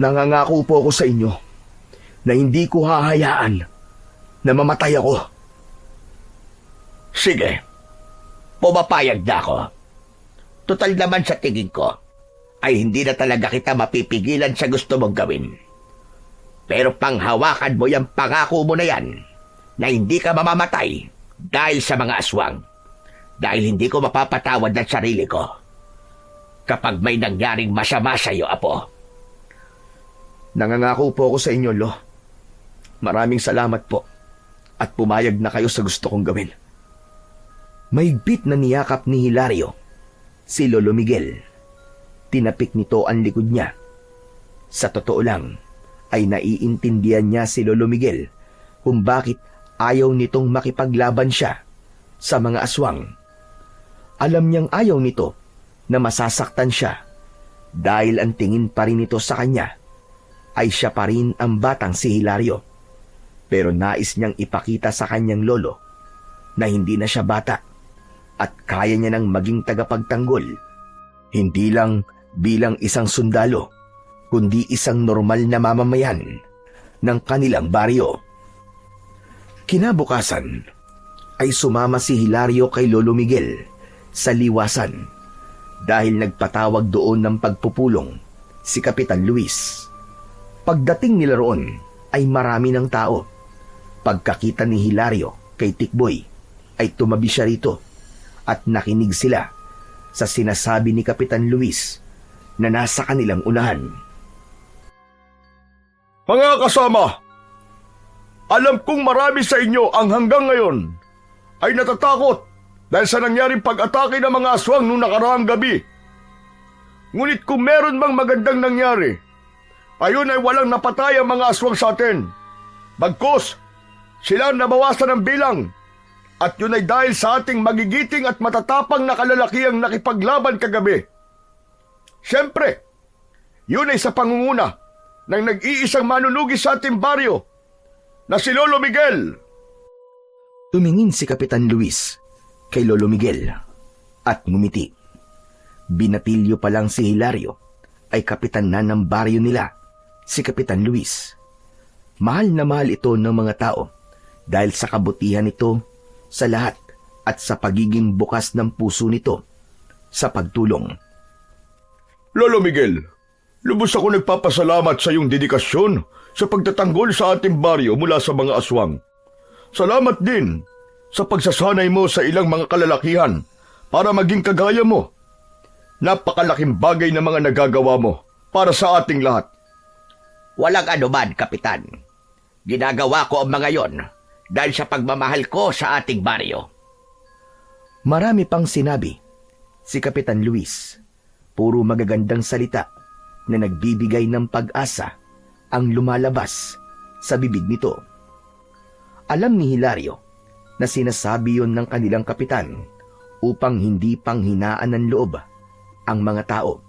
nangangako po ako sa inyo na hindi ko hahayaan na mamatay ako. Sige, pumapayag na ako. Total naman sa tingin ko, ay hindi na talaga kita mapipigilan sa gusto mong gawin. Pero panghawakan mo yung pangako mo na yan, na hindi ka mamamatay dahil sa mga aswang. Dahil hindi ko mapapatawad ng sarili ko kapag may nangyaring masama sa iyo, Apo. Nangangako po ako sa inyo, Lo. Maraming salamat po at pumayag na kayo sa gusto kong gawin. Mahigpit na niyakap ni Hilario si Lolo Miguel. Tinapik nito ang likod niya. Sa totoo lang, ay naiintindihan niya si Lolo Miguel kung bakit ayaw nitong makipaglaban siya sa mga aswang. Alam niyang ayaw nito na masasaktan siya dahil ang tingin pa rin nito sa kanya ay siya pa rin ang batang si Hilario. Pero nais niyang ipakita sa kanyang lolo na hindi na siya bata at kaya niya nang maging tagapagtanggol. Hindi lang bilang isang sundalo, kundi isang normal na mamamayan ng kanilang baryo. Kinabukasan ay sumama si Hilario kay Lolo Miguel sa liwasan dahil nagpatawag doon ng pagpupulong si Kapitan Luis. Pagdating nila roon ay marami ng tao. Pagkakita ni Hilario kay Tikboy ay tumabi siya rito at nakinig sila sa sinasabi ni Kapitan Luis na nasa kanilang unahan. Mga kasama, alam kong marami sa inyo ang hanggang ngayon ay natatakot dahil sa nangyaring pag-atake ng mga aswang noong nakaraang gabi. Ngunit kung meron bang magandang nangyari, ayon ay walang napatay ang mga aswang sa atin. Bagkus, sila ang nabawasan ng bilang at yun ay dahil sa ating magigiting at matatapang na kalalakihang nakipaglaban kagabi. Siyempre, yun ay sa pangunguna ng nag-iisang manunugis sa ating baryo na si Lolo Miguel. Tumingin si Kapitan Luis kay Lolo Miguel at ngumiti. Binatilyo pa lang si Hilario ay kapitan na ng baryo nila, si Kapitan Luis. Mahal na mahal ito ng mga tao dahil sa kabutihan nito sa lahat at sa pagiging bukas ng puso nito sa pagtulong. Lolo Miguel, lubos ako nagpapasalamat sa iyong dedikasyon sa pagtatanggol sa ating baryo mula sa mga aswang. Salamat din sa pagsasanay mo sa ilang mga kalalakihan para maging kagaya mo. Napakalaking bagay na mga nagagawa mo para sa ating lahat. Walang anuman, Kapitan. Ginagawa ko ang mga yon dahil sa pagmamahal ko sa ating baryo. Marami pang sinabi si Kapitan Luis. Puro magagandang salita na nagbibigay ng pag-asa ang lumalabas sa bibig nito. Alam ni Hilario na sinasabi yon ng kanilang kapitan upang hindi panghinaan ng loob ang mga tao.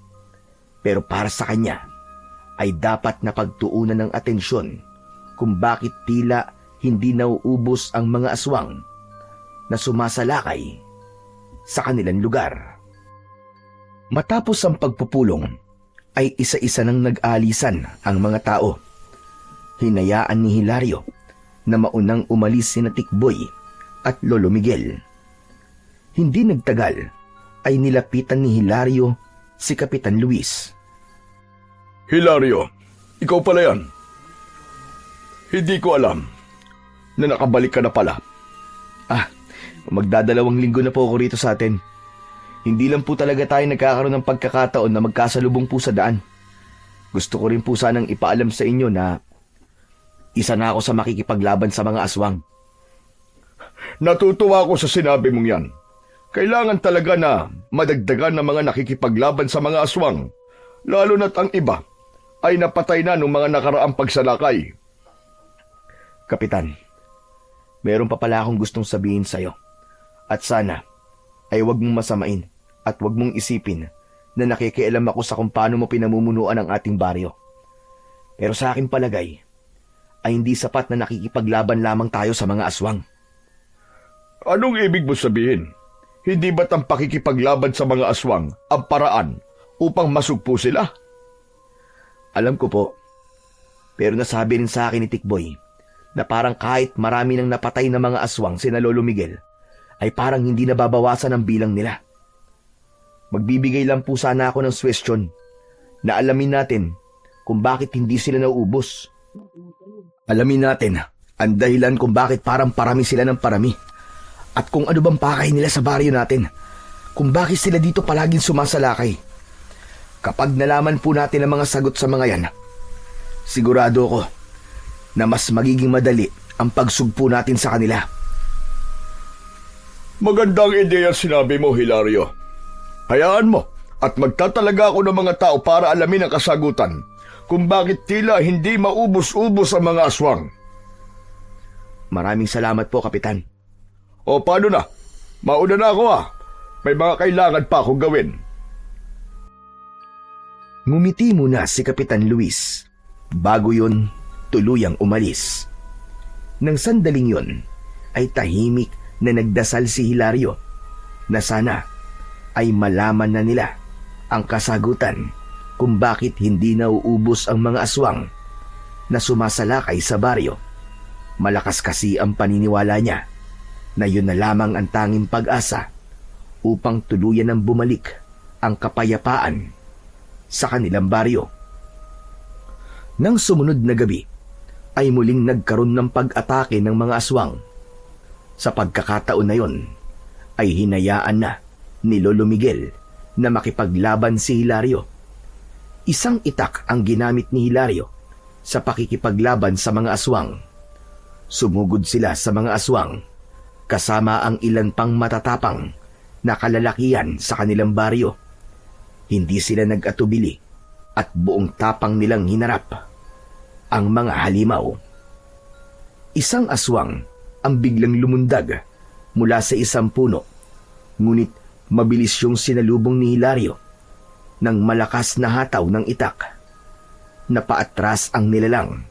Pero para sa kanya ay dapat na pagtuunan ng atensyon kung bakit tila hindi nauubos ang mga aswang na sumasalakay sa kanilang lugar. Matapos ang pagpupulong, ay isa-isa nang nag-alisan ang mga tao. Hinayaan ni Hilario na maunang umalis sina Tikboy at Lolo Miguel. Hindi nagtagal ay nilapitan ni Hilario si Kapitan Luis. Hilario, ikaw pala yan. Hindi ko alam na nakabalik ka na pala. Magdadalawang linggo na po ako rito sa atin. Hindi lang po talaga tayo nagkakaroon ng pagkakataon na magkasalubong po sa daan. Gusto ko rin po sanang ipaalam sa inyo na isa na ako sa makikipaglaban sa mga aswang. Natutuwa ako sa sinabi mong yan. Kailangan talaga na madagdagan ng mga nakikipaglaban sa mga aswang, lalo na't ang iba ay napatay na ng mga nakaraang pagsalakay. Kapitan, Meron pa pala akong gustong sabihin sa'yo. At sana ay wag mong masamain at wag mong isipin na nakikialam ako sa kung paano mo pinamumunuan ang ating baryo. Pero sa akin palagay, ay hindi sapat na nakikipaglaban lamang tayo sa mga aswang. Anong ibig mo sabihin? Hindi ba't ang pakikipaglaban sa mga aswang ang paraan upang masugpo sila? Alam ko po, pero nasabi rin sa akin ni Tikboy na parang kahit marami nang napatay na mga aswang sina Lolo Miguel, ay parang hindi nababawasan ang bilang nila. Magbibigay lang po sana ako ng suwestyon na alamin natin kung bakit hindi sila nauubos. Alamin natin ang dahilan kung bakit parang parami sila ng parami at kung ano bang pakay nila sa baryo natin, kung bakit sila dito palaging sumasalakay. Kapag nalaman po natin ang mga sagot sa mga yan, sigurado ko na mas magiging madali ang pagsugpo natin sa kanila. Magandang ideya sinabi mo, Hilario. Hayaan mo at magtatalaga ako ng mga tao para alamin ang kasagutan kung bakit tila hindi maubos-ubos ang mga aswang. Maraming salamat po, Kapitan. O paano na? Mauna na ako May mga kailangan pa akong gawin. Ngumiti muna si Kapitan Luis. Bago yun, tuluyang umalis. Nang sandaling yun, ay tahimik na nagdasal si Hilario na sana ay malaman na nila ang kasagutan kung bakit hindi nauubos ang mga aswang na sumasalakay sa baryo. Malakas kasi ang paniniwala niya na yun na lamang ang tanging pag-asa upang tuluyan ng bumalik ang kapayapaan sa kanilang baryo. Nang sumunod na gabi, ay muling nagkaroon ng pag-atake ng mga aswang. Sa pagkakataon na yon, ay hinayaan na ni Lolo Miguel na makipaglaban si Hilario. Isang itak ang ginamit ni Hilario sa pakikipaglaban sa mga aswang. Sumugod sila sa mga aswang kasama ang ilan pang matatapang na kalalakihan sa kanilang baryo. Hindi sila nag-atubili at buong tapang nilang hinarap ang mga halimaw. Isang aswang ang biglang lumundag mula sa isang puno, ngunit mabilis yung sinalubong ni Hilario ng malakas na hataw ng itak. Napaatras ang nilalang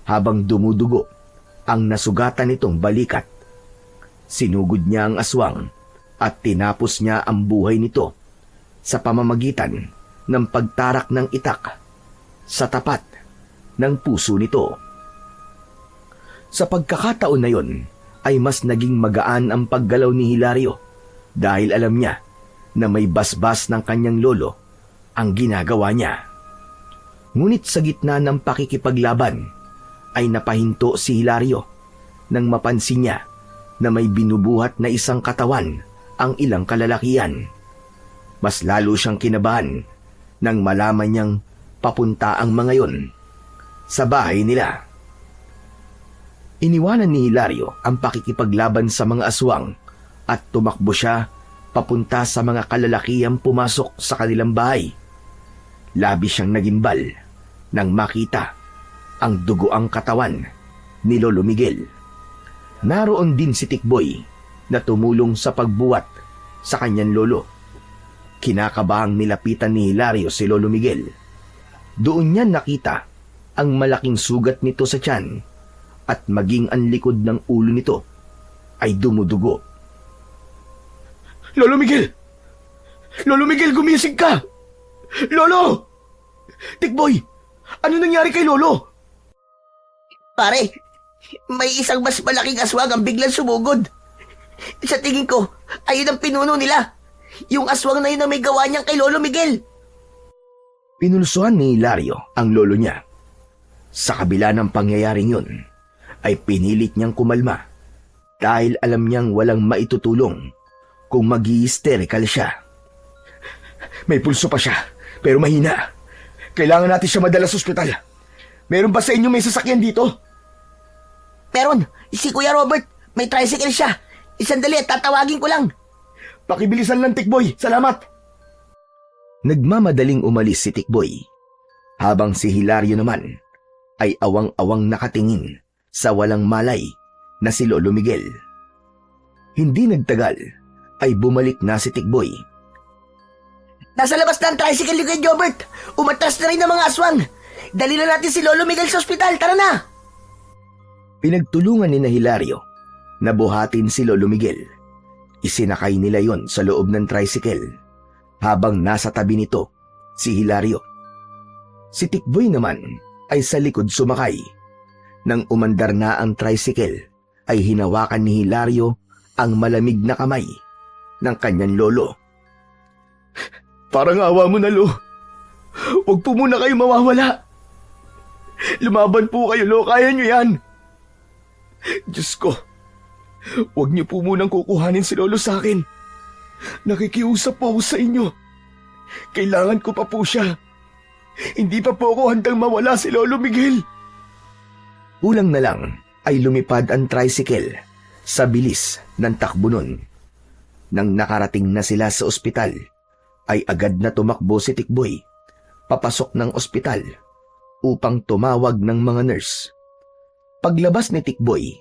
habang dumudugo ang nasugatan nitong balikat. Sinugod niya ang aswang at tinapos niya ang buhay nito sa pamamagitan ng pagtarak ng itak sa tapat ng puso nito. Sa pagkakataon na yon, ay mas naging magaan ang paggalaw ni Hilario dahil alam niya na may basbas ng kanyang lolo ang ginagawa niya. Ngunit sa gitna ng pakikipaglaban ay napahinto si Hilario nang mapansin niya na may binubuhat na isang katawan ang ilang kalalakihan. Mas lalo siyang kinabahan nang malaman niyang papunta ang mga yon sa bahay nila. Iniwanan ni Hilario ang pakikipaglaban sa mga aswang at tumakbo siya papunta sa mga kalalakihang pumasok sa kanilang bahay. Labis siyang nagimbal nang makita ang dugoang katawan ni Lolo Miguel. Naroon din si Tikboy na tumulong sa pagbuwat sa kanyang lolo. Kinakabahang nilapitan ni Hilario si Lolo Miguel. Doon niya nakita ang malaking sugat nito sa tiyan at maging ang likod ng ulo nito ay dumudugo. Lolo Miguel! Lolo Miguel, gumising ka! Lolo! Tikboy! Ano nangyari kay Lolo? Pare, may isang mas malaking aswang ang biglang sumugod. Sa tingin ko, ayun ang pinuno nila. Yung aswang na yun na may gawa niyang kay Lolo Miguel. Pinulsuhan ni Hilario ang lolo niya. Sa kabila ng pangyayaring yun, ay pinilit niyang kumalma dahil alam niyang walang maitutulong kung mag-i-hysterical siya. May pulso pa siya, pero mahina. Kailangan natin siya madala sa ospital. Meron ba sa inyo may sasakyan dito? Meron, si Kuya Robert, may tricycle siya. Isandali at tatawagin ko lang. Pakibilisan lang, Tikboy. Salamat. Nagmamadaling umalis si Tikboy, habang si Hilario naman ay awang-awang nakatingin sa walang malay na si Lolo Miguel. Hindi nagtagal ay bumalik na si Tikboy. Nasa labas na ang tricycle ni Kuya Jobert. Umatras na rin ang mga aswang. Dali na natin si Lolo Miguel sa ospital. Tara na! Pinagtulungan ni na Hilario na buhatin si Lolo Miguel. Isinakay nila yon sa loob ng tricycle habang nasa tabi nito si Hilario. Si Tikboy naman ay sa likod sumakay. Nang umandar na ang tricycle ay hinawakan ni Hilario ang malamig na kamay ng kanyang lolo. Parang awa mo na, Lo. Huwag po muna kayo mawawala. Lumaban po kayo, Lo. Kaya nyo yan. Diyos ko, huwag niyo po munang kukuhanin si Lolo sa akin. Nakikiusap po ako sa inyo. Kailangan ko pa po siya. Hindi pa po ako handang mawala si Lolo Miguel. Kulang na lang ay lumipad ang tricycle sa bilis ng takbo nun. Nang nakarating na sila sa ospital, ay agad na tumakbo si Tikboy papasok ng ospital upang tumawag ng mga nurse. Paglabas ni Tikboy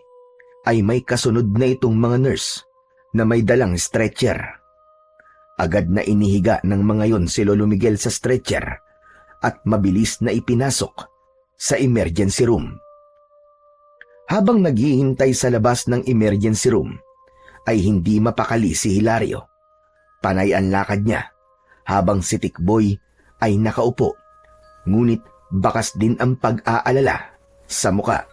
ay may kasunod na itong mga nurse na may dalang stretcher. Agad na inihiga ng mga yon si Lolo Miguel sa stretcher at mabilis na ipinasok sa emergency room. Habang naghihintay sa labas ng emergency room, ay hindi mapakali si Hilario. Panay ang lakad niya habang si Tikboy ay nakaupo, ngunit bakas din ang pag-aalala sa muka.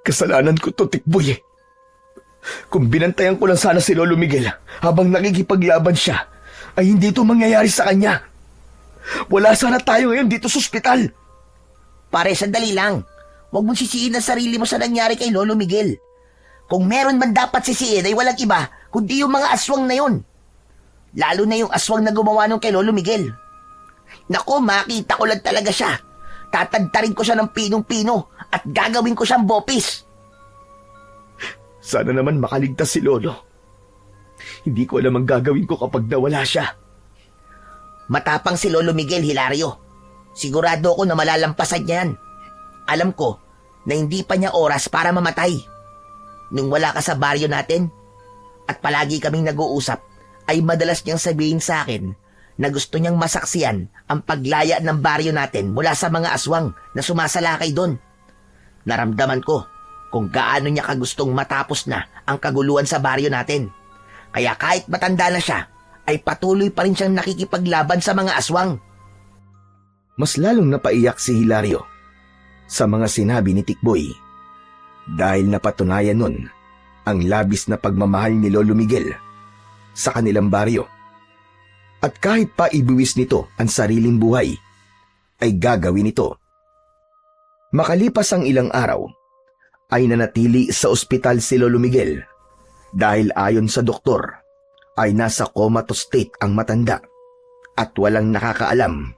Kasalanan ko to, Tikboy. Kung binantayan ko lang sana si Lolo Miguel habang nakikipaglaban siya, ay hindi ito mangyayari sa kanya. Wala sana tayo ngayon dito sa ospital. Pare, sandali lang. Huwag mong sisiin ang sarili mo sa nangyari kay Lolo Miguel. Kung meron man dapat sisiin ay walang iba, kundi yung mga aswang na yun. Lalo na yung aswang na gumawa nung kay Lolo Miguel. Nako, makita ko lang talaga siya. Tatagtarin ko siya ng pinong-pino at gagawin ko siyang bopis. Sana naman makaligtas si Lolo. Hindi ko alam ang gagawin ko kapag nawala siya. Matapang si Lolo Miguel, Hilario. Sigurado ako na malalampasan niya yan. Alam ko na hindi pa niya oras para mamatay. Nung wala ka sa baryo natin at palagi kaming nag-uusap, ay madalas niyang sabihin sa akin na gusto niyang masaksiyan ang paglaya ng baryo natin mula sa mga aswang na sumasalakay doon. Naramdaman ko kung gaano niya kagustong matapos na ang kaguluhan sa baryo natin. Kaya kahit matanda na siya, ay patuloy pa rin siyang nakikipaglaban sa mga aswang. Mas lalong napaiyak si Hilario sa mga sinabi ni Tikboy dahil napatunayan nun ang labis na pagmamahal ni Lolo Miguel sa kanilang baryo. At kahit pa ibuwis nito ang sariling buhay, ay gagawin ito. Makalipas ang ilang araw, ay nanatili sa ospital si Lolo Miguel dahil ayon sa doktor ay nasa comatose state ang matanda at walang nakakaalam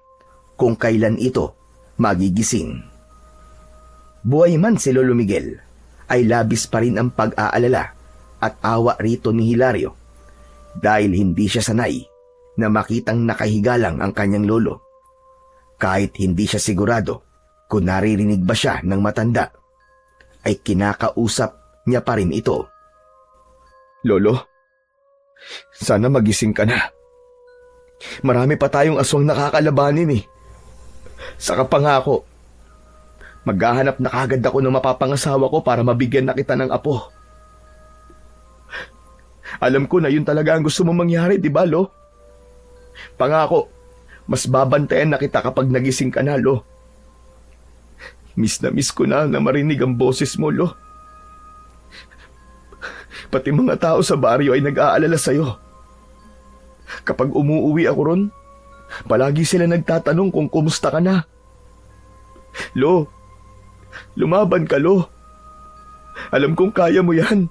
kung kailan ito magigising. Buhay man si Lolo Miguel, ay labis pa rin ang pag-aalala at awa rito ni Hilario dahil hindi siya sanay na makitang nakahiga lang ang kanyang lolo. Kahit hindi siya sigurado kung naririnig ba siya ng matanda, ay kinakausap niya pa rin ito. Lolo, sana magising ka na. Marami pa tayong aswang nakakalabanin eh. Saka pangako, maghahanap na kagad ako ng mapapangasawa ko para mabigyan na kita ng apo. Alam ko na yun talaga ang gusto mong mangyari, di ba, Lo? Pangako, mas babantayan na kita kapag nagising ka na, Lo. Miss na miss ko na marinig ang boses mo, Lo. Pati mga tao sa baryo ay nag-aalala sa'yo. Kapag umuuwi ako ron, palagi sila nagtatanong kung kumusta ka na. Lo, lumaban ka, Lo. Alam kong kaya mo yan.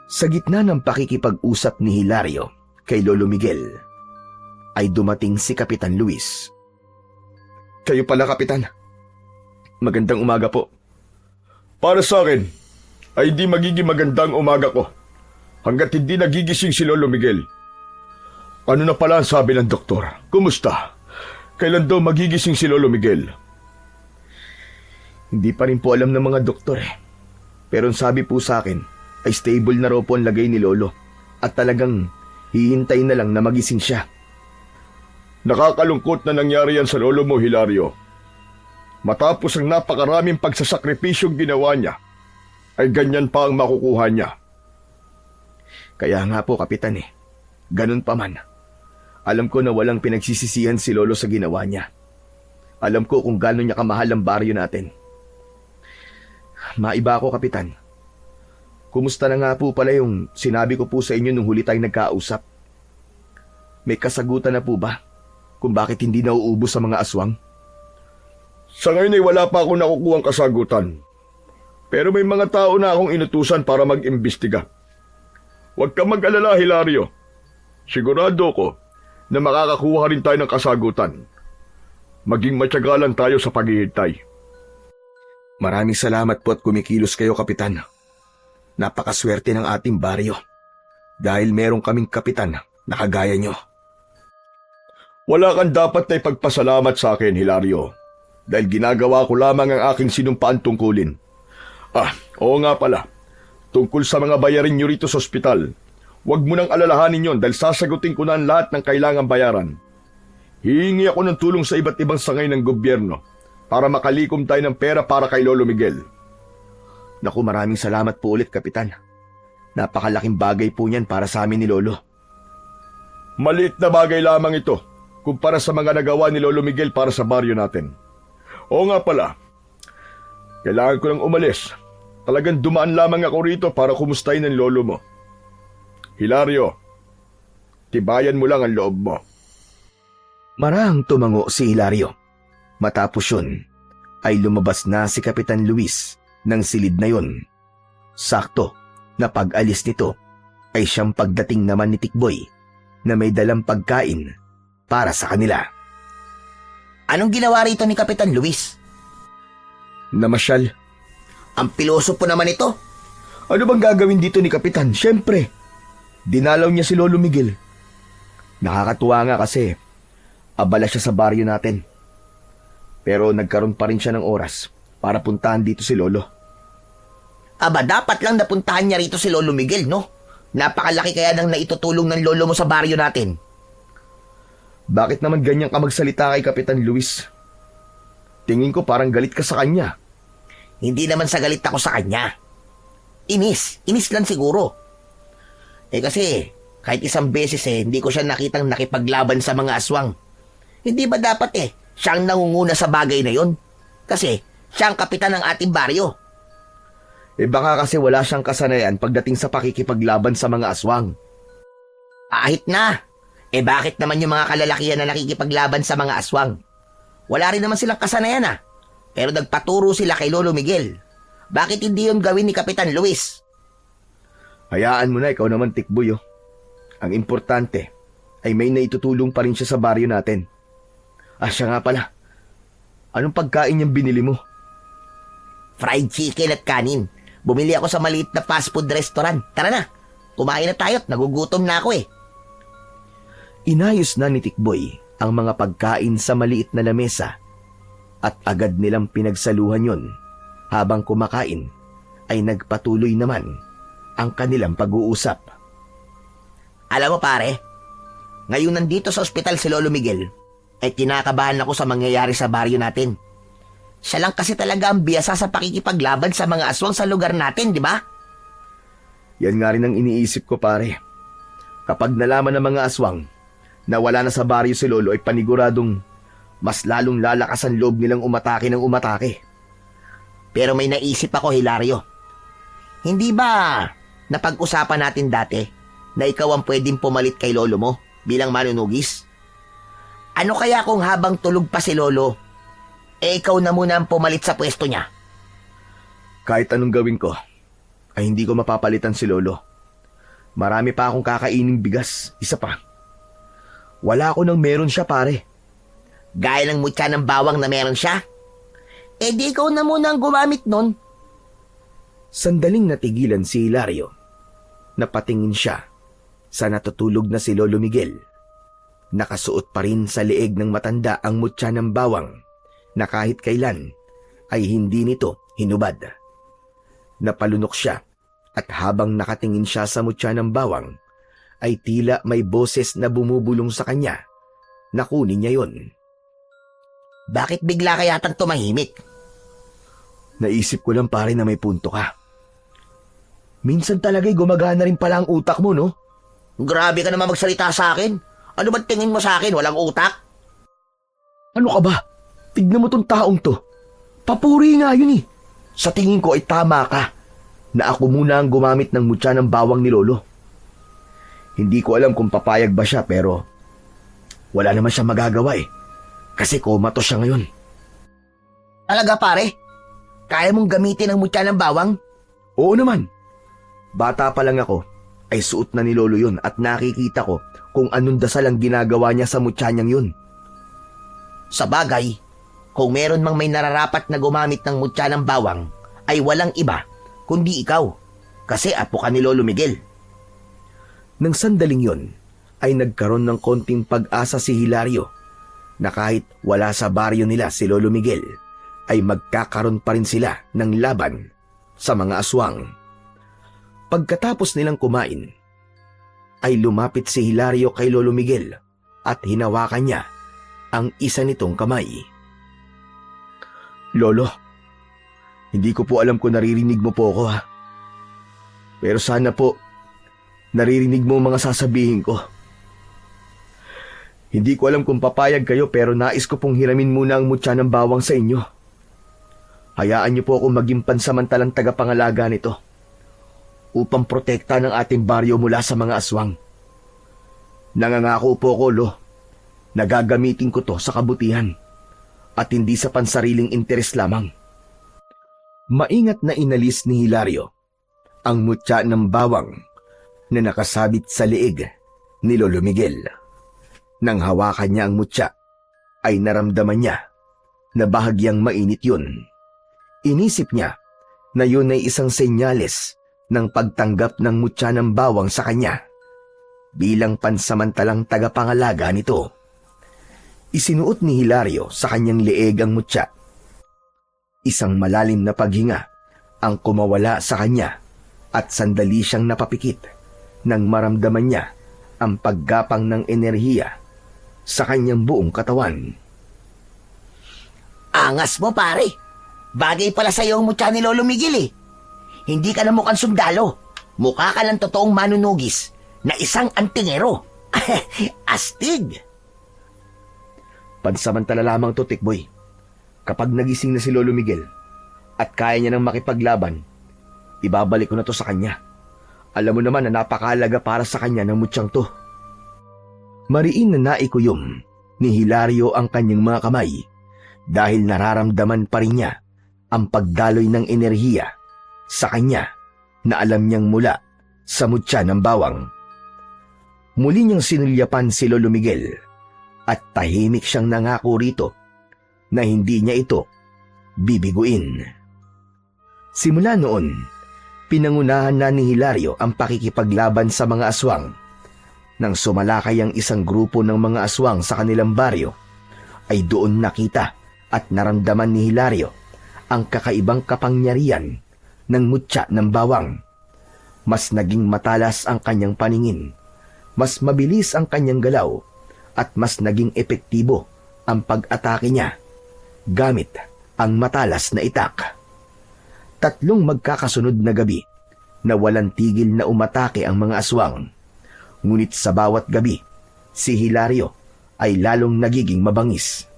Sa gitna ng pakikipag-usap ni Hilario kay Lolo Miguel, ay dumating si Kapitan Luis. Kayo pala, Kapitan. Magandang umaga po. Para sa akin, ay di magiging magandang umaga ko hanggat hindi nagigising si Lolo Miguel. Ano na pala ang sabi ng doktor? Kumusta? Kailan daw magigising si Lolo Miguel? Hindi pa rin po alam ng mga doktor eh. Pero ang sabi po sa akin ay stable na raw po ang lagay ni Lolo at talagang hihintay na lang na magising siya. Nakakalungkot na nangyari yan sa lolo mo, Hilario. Matapos ang napakaraming pagsasakripisyong ginawa niya, ay ganyan pa ang makukuha niya. Kaya nga po, Kapitan eh. Ganun pa man. Alam ko na walang pinagsisisihan si Lolo sa ginawa niya. Alam ko kung gaano niya kamahal ang baryo natin. Maiba ako, Kapitan. Kumusta na nga po pala yung sinabi ko po sa inyo nung huli tayong nagkausap? May kasagutan na po ba kung bakit hindi nauubos sa mga aswang? Sa ngayon ay wala pa ako nakukuhang kasagutan. Pero may mga tao na akong inutusan para mag-imbestiga. Huwag ka mag-alala, Hilario. Sigurado ko na makakakuha rin tayo ng kasagutan. Maging matyaga lang tayo sa paghihintay. Maraming salamat po at kumikilos kayo, Kapitan. Napakaswerte ng ating baryo. Dahil merong kaming kapitan na kagaya nyo. Wala kang dapat na ipagpasalamat sa akin, Hilario. Dahil ginagawa ko lamang ang aking sinumpaan tungkulin. Oo nga pala. Tungkol sa mga bayarin nyo rito sa ospital, huwag mo nang alalahanin yon dahil sasagutin ko na ang lahat ng kailangang bayaran. Hihingi ako ng tulong sa iba't ibang sangay ng gobyerno para makalikom tayo ng pera para kay Lolo Miguel. Naku, maraming salamat po ulit, Kapitan. Napakalaking bagay po niyan para sa amin ni Lolo. Maliit na bagay lamang ito kumpara sa mga nagawa ni Lolo Miguel para sa baryo natin. Oo nga pala, kailangan ko nang umalis. Talagang dumaan lamang ako rito para kumustahin ang lolo mo. Hilario, tibayan mo lang ang loob mo. Marahang tumango si Hilario. Matapos yun, ay lumabas na si Kapitan Luis ng silid na yun. Sakto na pag-alis nito ay siyang pagdating naman ni Tikboy na may dalang pagkain para sa kanila. Anong ginawa rito ni Kapitan Luis? Namasyal. Ang piloso po naman ito. Ano bang gagawin dito ni Kapitan? Siyempre, dinalaw niya si Lolo Miguel. Nakakatuwa nga kasi abala siya sa baryo natin. Pero nagkaroon pa rin siya ng oras para puntahan dito si Lolo. Aba, dapat lang napuntahan niya rito si Lolo Miguel, no? Napakalaki kaya ng naitutulong ng lolo mo sa baryo natin. Bakit naman ganyan ka magsalita kay Kapitan Luis? Tingin ko parang galit ka sa kanya. Hindi naman sa galit ako sa kanya. Inis lang siguro. Kasi kahit isang beses hindi ko siya nakitang nakipaglaban sa mga aswang. Hindi ba dapat siyang nangunguna sa bagay na yon? Kasi siya ang kapitan ng ating baryo. Baka kasi wala siyang kasanayan pagdating sa pakikipaglaban sa mga aswang. Ahit na. Bakit naman yung mga kalalakihan na nakikipaglaban sa mga aswang? Wala rin naman silang kasanayan Pero nagpaturo sila kay Lolo Miguel. Bakit hindi yun gawin ni Kapitan Luis? Hayaan mo na, ikaw naman, Tikboy. Ang importante ay may naitutulong pa rin siya sa baryo natin. Siya nga pala. Anong pagkain niyang binili mo? Fried chicken at kanin. Bumili ako sa maliit na fast food restaurant. Tara na, kumain na tayo at nagugutom na ako Inayos na ni Tikboy ang mga pagkain sa maliit na lamesa at agad nilang pinagsaluhan yon. Habang kumakain ay nagpatuloy naman ang kanilang pag-uusap. Alam mo pare, ngayon nandito sa ospital si Lolo Miguel ay kinakabahan ako sa mangyayari sa baryo natin. Siya lang kasi talaga ang biyasa sa pakikipaglaban sa mga aswang sa lugar natin, di ba? Yan nga rin ang iniisip ko, pare. Kapag nalaman ng mga aswang na wala na sa baryo si Lolo ay paniguradong mas lalong lalakas ang loob nilang umatake ng umatake. Pero may naisip ako, Hilario. Hindi ba napag-usapan natin dati na ikaw ang pwedeng pumalit kay Lolo mo bilang manunugis? Ano kaya kung habang tulog pa si Lolo, ikaw na muna ang pumalit sa pwesto niya? Kahit anong gawin ko, ay hindi ko mapapalitan si Lolo. Marami pa akong kakaining bigas, isa pa. Wala ako nang meron siya, pare. Gaya ng mutya ng bawang na meron siya? Di ikaw na muna ang gumamit nun. Sandaling natigilan si Hilario. Napatingin siya sa natutulog na si Lolo Miguel. Nakasuot pa rin sa leeg ng matanda ang mutya ng bawang na kahit kailan ay hindi nito hinubad. Napalunok siya at habang nakatingin siya sa mutya ng bawang, ay tila may boses na bumubulong sa kanya na kunin niya yon. Bakit bigla ka yatang tumahimik? Naisip ko lang pare na may punto ka. Minsan talaga'y gumagana rin pala ang utak mo, no? Grabe ka naman magsalita sa akin. Ano ba tingin mo sa akin? Walang utak? Ano ka ba? Tignan mo tong taong to. Papuri nga yun eh. Sa tingin ko ay tama ka na ako muna ang gumamit ng mutya ng bawang ni Lolo. Hindi ko alam kung papayag ba siya pero wala naman siya magagawa eh. Kasi komato siya ngayon. Talaga pare? Kaya mong gamitin ang mutya ng bawang? Oo naman. Bata pa lang ako ay suot na ni Lolo yun at nakikita ko kung anong dasal ang ginagawa niya sa mutya niyang yun. Sa bagay, kung meron mang may nararapat na gumamit ng mutya ng bawang, ay walang iba kundi ikaw. Kasi apo ka ni Lolo Miguel. Nang sandaling yon, ay nagkaroon ng konting pag-asa si Hilario na kahit wala sa baryo nila si Lolo Miguel, ay magkakaroon pa rin sila ng laban sa mga aswang. Pagkatapos nilang kumain, ay lumapit si Hilario kay Lolo Miguel at hinawakan niya ang isa nitong kamay. Lolo, hindi ko po alam kung naririnig mo po ako ha. Pero sana po, naririnig mo mga sasabihin ko. Hindi ko alam kung papayag kayo pero nais ko pong hiramin muna ang mutya ng bawang sa inyo. Hayaan niyo po ako maging pansamantalang tagapangalaga nito upang protekta ng ating baryo mula sa mga aswang. Nangangako po ko, Lo, na gagamitin ko to sa kabutihan at hindi sa pansariling interes lamang. Maingat na inalis ni Hilario ang mutya ng bawang na nakasabit sa leeg ni Lolo Miguel. Nang hawakan niya ang mutya, ay naramdaman niya na bahagyang mainit yun. Inisip niya na yun ay isang senyales ng pagtanggap ng mutya ng bawang sa kanya bilang pansamantalang tagapangalaga nito. Isinuot ni Hilario sa kanyang leeg ang mutya. Isang malalim na paghinga ang kumawala sa kanya at sandali siyang napapikit nang maramdaman niya ang paggapang ng enerhiya sa kanyang buong katawan. Angas mo pare. Bagay pala sa'yo ang mutya ni Lolo Miguel eh. Hindi ka na mukhang sundalo. Mukha ka lang totoong manunugis na isang antingero. Astig! Pansamantala lamang to, Tikboy. Kapag nagising na si Lolo Miguel at kaya niya nang makipaglaban, ibabalik ko na to sa kanya. Alam mo naman na napakahalaga para sa kanya ng mutyang to. Mariin na naikuyom ni Hilario ang kanyang mga kamay dahil nararamdaman pa rin niya ang pagdaloy ng enerhiya sa kanya na alam niyang mula sa mutya ng bawang. Muli niyang sinulyapan si Lolo Miguel at tahimik siyang nangako rito na hindi niya ito bibiguin. Simula noon, pinangunahan na ni Hilario ang pakikipaglaban sa mga aswang. Nang sumalakay ang isang grupo ng mga aswang sa kanilang baryo, ay doon nakita at naramdaman ni Hilario ang kakaibang kapangyarihan ng mutya ng bawang. Mas naging matalas ang kanyang paningin, mas mabilis ang kanyang galaw, at mas naging epektibo ang pag-atake niya gamit ang matalas na itak. 3 magkakasunod na gabi na walang tigil na umatake ang mga aswang. Ngunit sa bawat gabi, si Hilario ay lalong nagiging mabangis.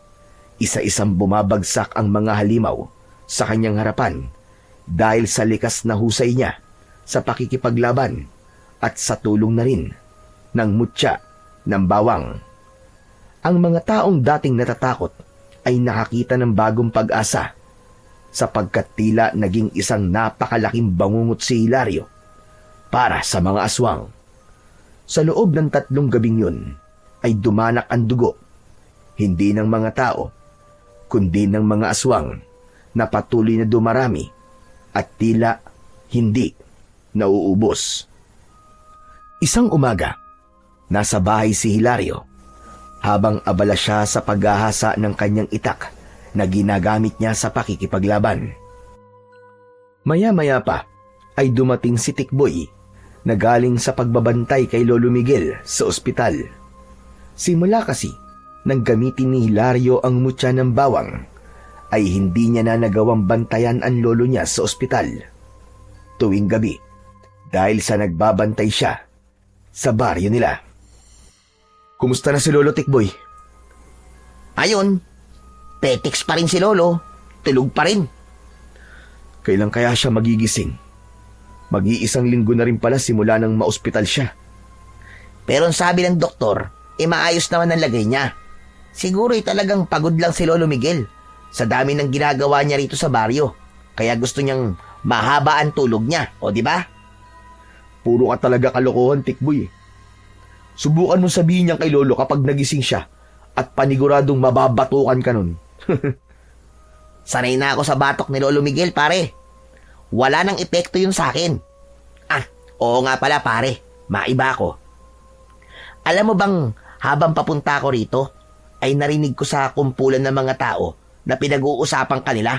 Isa-isang bumabagsak ang mga halimaw sa kanyang harapan dahil sa likas na husay niya sa pakikipaglaban at sa tulong na rin ng mutya ng bawang. Ang mga taong dating natatakot ay nakakita ng bagong pag-asa sapagkat tila naging isang napakalaking bangungot si Hilario para sa mga aswang. Sa loob ng 3 gabing yun ay dumanak ang dugo, hindi ng mga tao, kundi ng mga aswang na patuloy na dumarami at tila hindi nauubos. Isang umaga, nasa bahay si Hilario habang abala siya sa paghahasa ng kanyang itak na ginagamit niya sa pakikipaglaban. Maya-maya pa ay dumating si Tikboy na galing sa pagbabantay kay Lolo Miguel sa ospital. Simula kasi nang gamitin ni Hilario ang mutya ng bawang, ay hindi niya na nagawang bantayan ang lolo niya sa ospital tuwing gabi dahil sa nagbabantay siya sa baryo nila. Kumusta na si Lolo Tikboy? Ayun, petiks pa rin si Lolo. Tulog pa rin. Kailan kaya siya magigising? Mag-iisang linggo na rin pala simula nang maospital siya. Pero ang sabi ng doktor, maayos naman ang lagay niya. Siguro talagang pagod lang si Lolo Miguel sa dami ng ginagawa niya rito sa baryo. Kaya gusto niyang mahaba ang tulog niya, o di ba? Puro ka talaga kalokohan, Tikboy. Subukan mo sabihin niyan kay Lolo kapag nagising siya at paniguradong mababatukan ka nun. Sanay na ako sa batok ni Lolo Miguel, pare. Wala nang epekto yun sa akin. Oo nga pala, pare. Maiba ako. Alam mo bang, habang papunta ako rito, ay narinig ko sa kumpulan ng mga tao na pinag-uusapan kanila.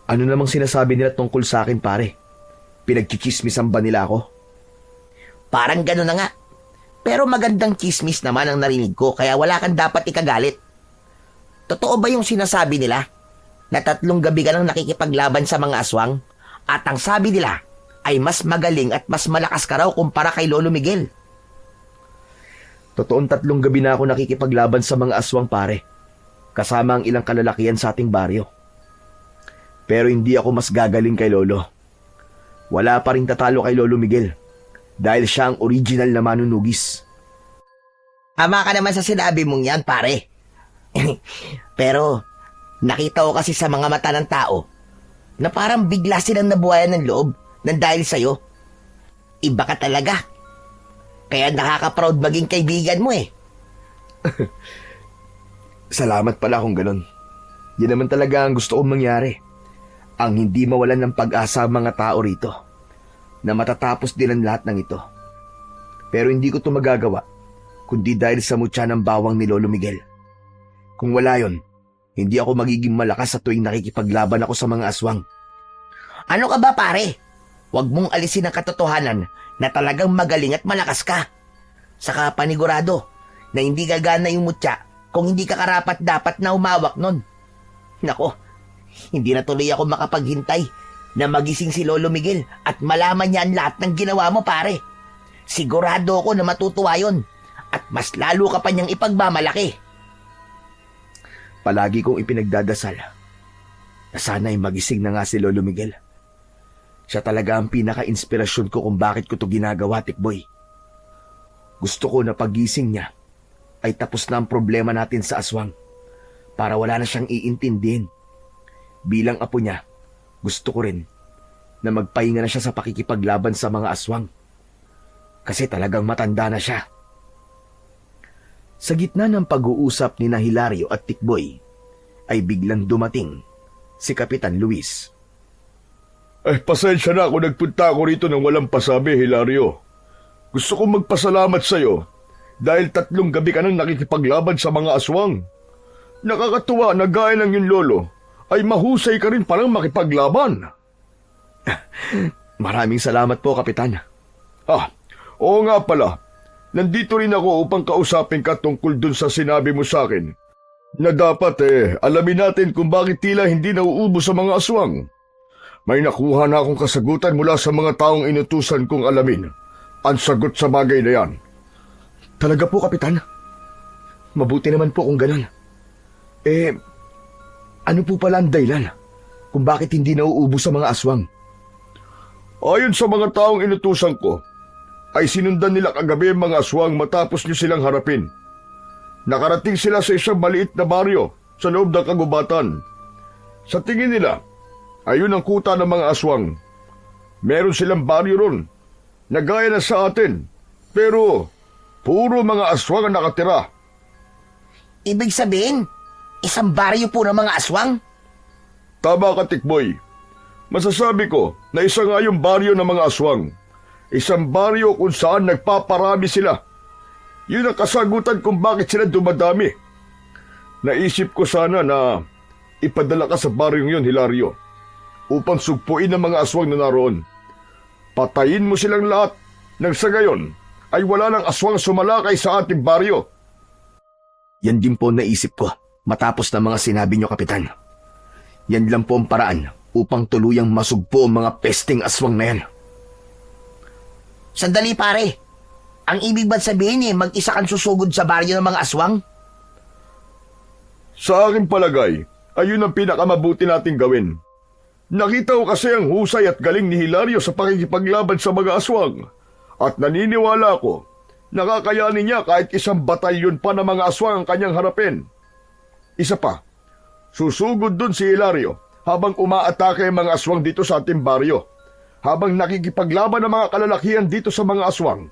Ano namang sinasabi nila tungkol sa akin, pare? Pinagchichismisan ba nila ako? Parang gano'n na nga. Pero magandang chismis naman ang narinig ko, kaya wala kang dapat ikagalit. Totoo ba yung sinasabi nila na 3 gabi ka nang nakikipaglaban sa mga aswang at ang sabi nila ay mas magaling at mas malakas ka raw kumpara kay Lolo Miguel? Totoong 3 gabi na ako nakikipaglaban sa mga aswang, pare. Kasama ang ilang kalalakihan sa ating baryo. Pero hindi ako mas gagaling kay Lolo. Wala pa rin tatalo kay Lolo Miguel dahil siya ang original na manunugis. Tama ka naman sa sinabi mong yan, pare. Pero nakita ko kasi sa mga mata ng tao na parang bigla silang nabuhayan ng loob nang dahil sa'yo. Iba ka talaga. Kaya nakaka-proud maging kaibigan mo eh. Salamat pala kung ganon. Yan naman talaga ang gusto kong mangyari. Ang hindi mawalan ng pag-asa ang mga tao rito na matatapos din ang lahat ng ito. Pero hindi ko ito magagawa kundi dahil sa mutya ng bawang ni Lolo Miguel. Kung wala yon, hindi ako magiging malakas sa tuwing nakikipaglaban ako sa mga aswang. Ano ka ba, pare? Huwag mong alisin ang katotohanan na talagang magaling at malakas ka. Saka panigurado na hindi gagana yung mutya kung hindi ka karapat dapat na umawak nun. Nako, hindi na tuloy ako makapaghintay na magising si Lolo Miguel at malaman niya ang lahat ng ginawa mo, pare. Sigurado ako na matutuwa yun at mas lalo ka pa niyang ipagmamalaki. Palagi kong ipinagdadasal na sana'y magising na nga si Lolo Miguel. Siya talaga ang pinaka-inspirasyon ko kung bakit ko to ginagawa, Tikboy. Gusto ko na pagising niya ay tapos na ang problema natin sa aswang para wala na siyang iintindihin. Bilang apo niya, gusto ko rin na magpahinga na siya sa pakikipaglaban sa mga aswang. Kasi talagang matanda na siya. Sa gitna ng pag-uusap ni Hilario at Tikboy, ay biglang dumating si Kapitan Luis. Pasensya na kung nagpunta ako rito ng walang pasabi, Hilario. Gusto kong magpasalamat sa'yo dahil 3 gabi ka nang nakikipaglaban sa mga aswang. Nakakatuwa na gaya ng yung lolo ay mahusay ka rin palang makipaglaban. Maraming salamat po, Kapitan. Oo nga pala. Nandito rin ako upang kausapin ka tungkol dun sa sinabi mo sa akin na dapat alamin natin kung bakit tila hindi nauubos sa mga aswang. May nakuha na akong kasagutan mula sa mga taong inutusan kong alamin ang sagot sa bagay na yan. Talaga po, Kapitan? Mabuti naman po kung ganun. Ano po pala ang dahilan kung bakit hindi nauubos sa mga aswang? Ayon sa mga taong inutusan ko, ay sinundan nila kagabi ang mga aswang matapos niyo silang harapin. Nakarating sila sa isang maliit na baryo sa loob ng kagubatan. Sa tingin nila, ayun ang kuta ng mga aswang. Meron silang baryo ron, na gaya na sa atin, pero puro mga aswang ang nakatira. Ibig sabihin, isang baryo po ng mga aswang? Tama ka, Tikboy. Masasabi ko na isa nga yung baryo ng mga aswang. Isang baryo kung saan nagpaparami sila. Yun ang kasagutan kung bakit sila dumadami. Naisip ko sana na ipadala ka sa baryong yun, Hilario, upang sugpuin ang mga aswang na naroon. Patayin mo silang lahat nang sa gayon ay wala ng aswang sumalakay sa ating baryo. Yan din po naisip ko matapos ng mga sinabi niyo, Kapitan. Yan lang po ang paraan upang tuluyang masugpo ang mga pesting aswang na yan. Sandali pare. Ang ibig ba't sabihin mag-isa kang susugod sa baryo ng mga aswang? Sa aking palagay, ayun ang pinakamabuti nating gawin. Nakita ko kasi ang husay at galing ni Hilario sa pakikipaglaban sa mga aswang. At naniniwala ko, nakakayanin niya kahit isang batalyon pa ng mga aswang ang kanyang harapin. Isa pa, susugod dun si Hilario habang umaatake ang mga aswang dito sa ating baryo. Habang nakikipaglaban ang mga kalalakihan dito sa mga aswang,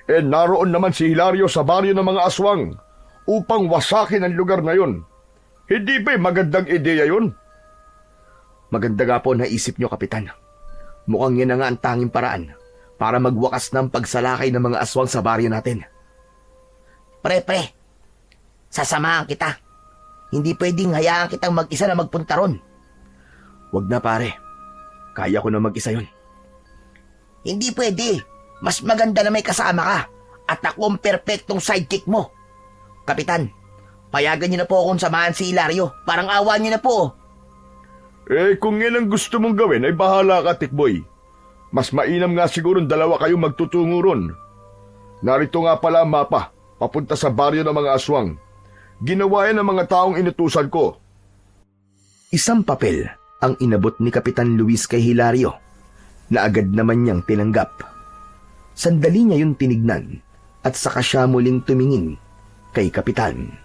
naroon naman si Hilario sa baryo ng mga aswang upang wasakin ang lugar na yun. Hindi ba magandang ideya yun? Maganda nga po naisip niyo, Kapitan. Mukhang yan na nga ang tanging paraan para magwakas ng pagsalakay ng mga aswang sa baryo natin. Pre, sasamahan kita. Hindi pwedeng hayaan kitang mag-isa na magpunta ron. Wag na pare. Kaya ko na mag-isa yun. Hindi pwede. Mas maganda na may kasama ka. At ako ang perpektong sidekick mo. Kapitan, payagan niyo na po akong samahan si Hilario. Parang awa niyo na po. Kung yan ang gusto mong gawin, ay bahala ka, Tikboy. Mas mainam nga siguro dalawa kayong magtutungo ron. Narito nga pala ang mapa, papunta sa baryo ng mga aswang. Ginawa yan ng mga taong inutusan ko. Isang papel ang inabot ni Kapitan Luis kay Hilario na agad naman niyang tinanggap. Sandali niya yun tinignan at saka siya muling tumingin kay Kapitan.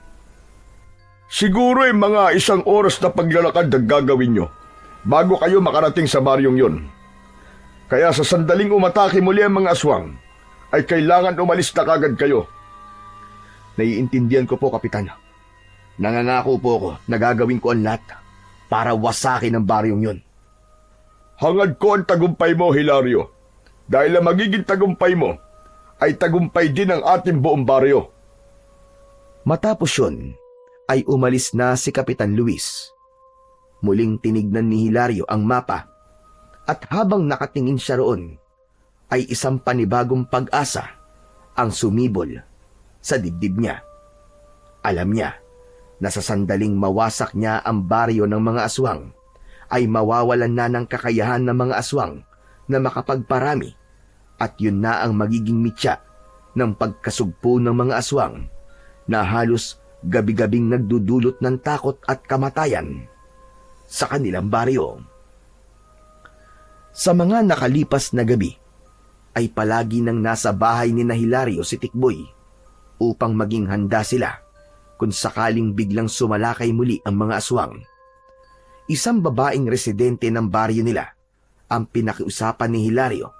Siguro ay mga 1 oras na paglalakad ang gagawin nyo bago kayo makarating sa baryong yon. Kaya sa sandaling umatake muli ang mga aswang, ay kailangan umalis na kagad kayo. Naiintindihan ko po, Kapitan. Nangangako po ako na gagawin ko ang lahat para wasakin ang baryong yon. Hangad ko ang tagumpay mo, Hilario. Dahil ang magiging tagumpay mo ay tagumpay din ng ating buong baryo. Matapos yun, ay umalis na si Kapitan Luis. Muling tinignan ni Hilario ang mapa at habang nakatingin siya roon, ay isang panibagong pag-asa ang sumibol sa dibdib niya. Alam niya na sa sandaling mawasak niya ang baryo ng mga aswang, ay mawawalan na ng kakayahan ng mga aswang na makapagparami at yun na ang magiging mitya ng pagkasugpo ng mga aswang na halos gabi-gabing nagdudulot ng takot at kamatayan sa kanilang baryo. Sa mga nakalipas na gabi, ay palagi nang nasa bahay ni Hilario si Tikboy upang maging handa sila kung sakaling biglang sumalakay muli ang mga aswang. Isang babaeng residente ng baryo nila ang pinakiusapan ni Hilario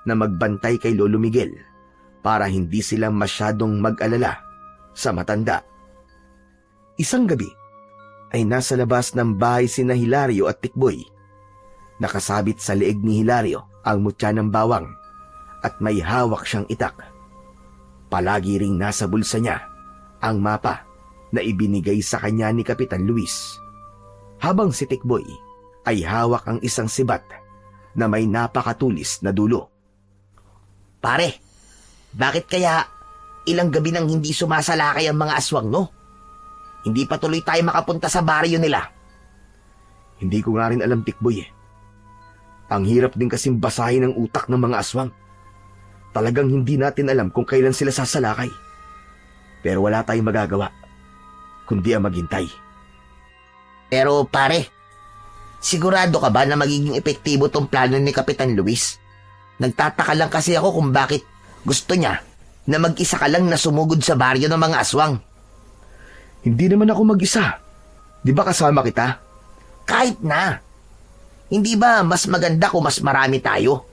na magbantay kay Lolo Miguel para hindi sila masyadong mag-alala sa matanda. Isang gabi ay nasa labas ng bahay sina Hilario at Tikboy. Nakasabit sa leeg ni Hilario ang mutya ng bawang at may hawak siyang itak. Palagi ring nasa bulsa niya ang mapa na ibinigay sa kanya ni Kapitan Luis. Habang si Tikboy ay hawak ang isang sibat na may napakatulis na dulo. Pare, bakit kaya ilang gabi nang hindi sumasalakay ang mga aswang, no? Hindi pa tuloy tayo makapunta sa baryo nila. Hindi ko nga rin alam, Tikboy eh. Ang hirap din kasing basahin ang utak ng mga aswang. Talagang hindi natin alam kung kailan sila sasalakay. Pero wala tayong magagawa, kundi ang maghintay. Pero pare, sigurado ka ba na magiging epektibo tong plano ni Kapitan Luis? Nagtataka lang kasi ako kung bakit gusto niya na mag-isa ka lang na sumugod sa baryo ng mga aswang. Hindi naman ako mag-isa. Di ba kasama kita? Kahit na. Hindi ba mas maganda kung mas marami tayo?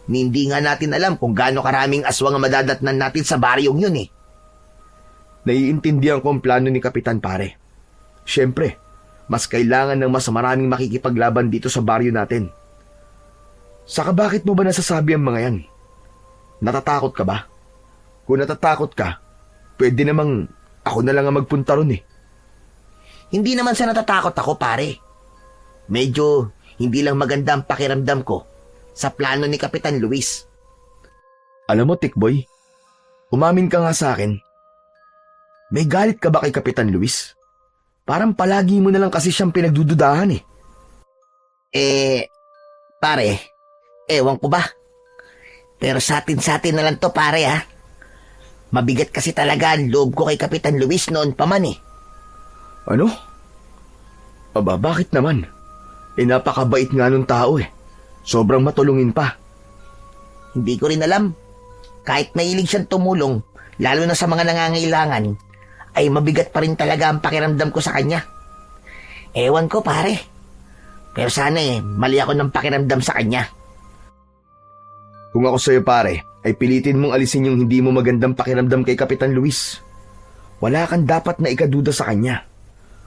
Hindi nga natin alam kung gaano karaming aswang ang madadatnan natin sa baryong yun eh. Naiintindihan ko ang plano ni Kapitan, pare. Siyempre, mas kailangan ng mas maraming makikipaglaban dito sa baryo natin. Saka bakit mo ba nasasabi ang mga yan? Natatakot ka ba? Kung natatakot ka, pwede namang ako na lang ang magpunta ron eh. Hindi naman sa natatakot ako, pare. Medyo hindi lang maganda ang pakiramdam ko sa plano ni Kapitan Luis. Alam mo, Tikboy, umamin ka nga sa akin. May galit ka ba kay Kapitan Luis? Parang palagi mo na lang kasi siyang pinagdududahan eh. Pare, ewan ko ba? Pero sa atin na lang to, pare, ha? Mabigat kasi talaga ang loob ko kay Kapitan Luis noon pa man eh. Ano? Aba, bakit naman? Napakabait nga nung tao eh. Sobrang matulungin pa. Hindi ko rin alam. Kahit mahilig siyang tumulong, lalo na sa mga nangangailangan, ay mabigat pa rin talaga ang pakiramdam ko sa kanya. Ewan ko, pare. Pero sana mali ako ng pakiramdam sa kanya. Kung ako sa'yo pare, ay pilitin mong alisin yung hindi mo magandang pakiramdam kay Kapitan Luis. Wala kang dapat na ikaduda sa kanya.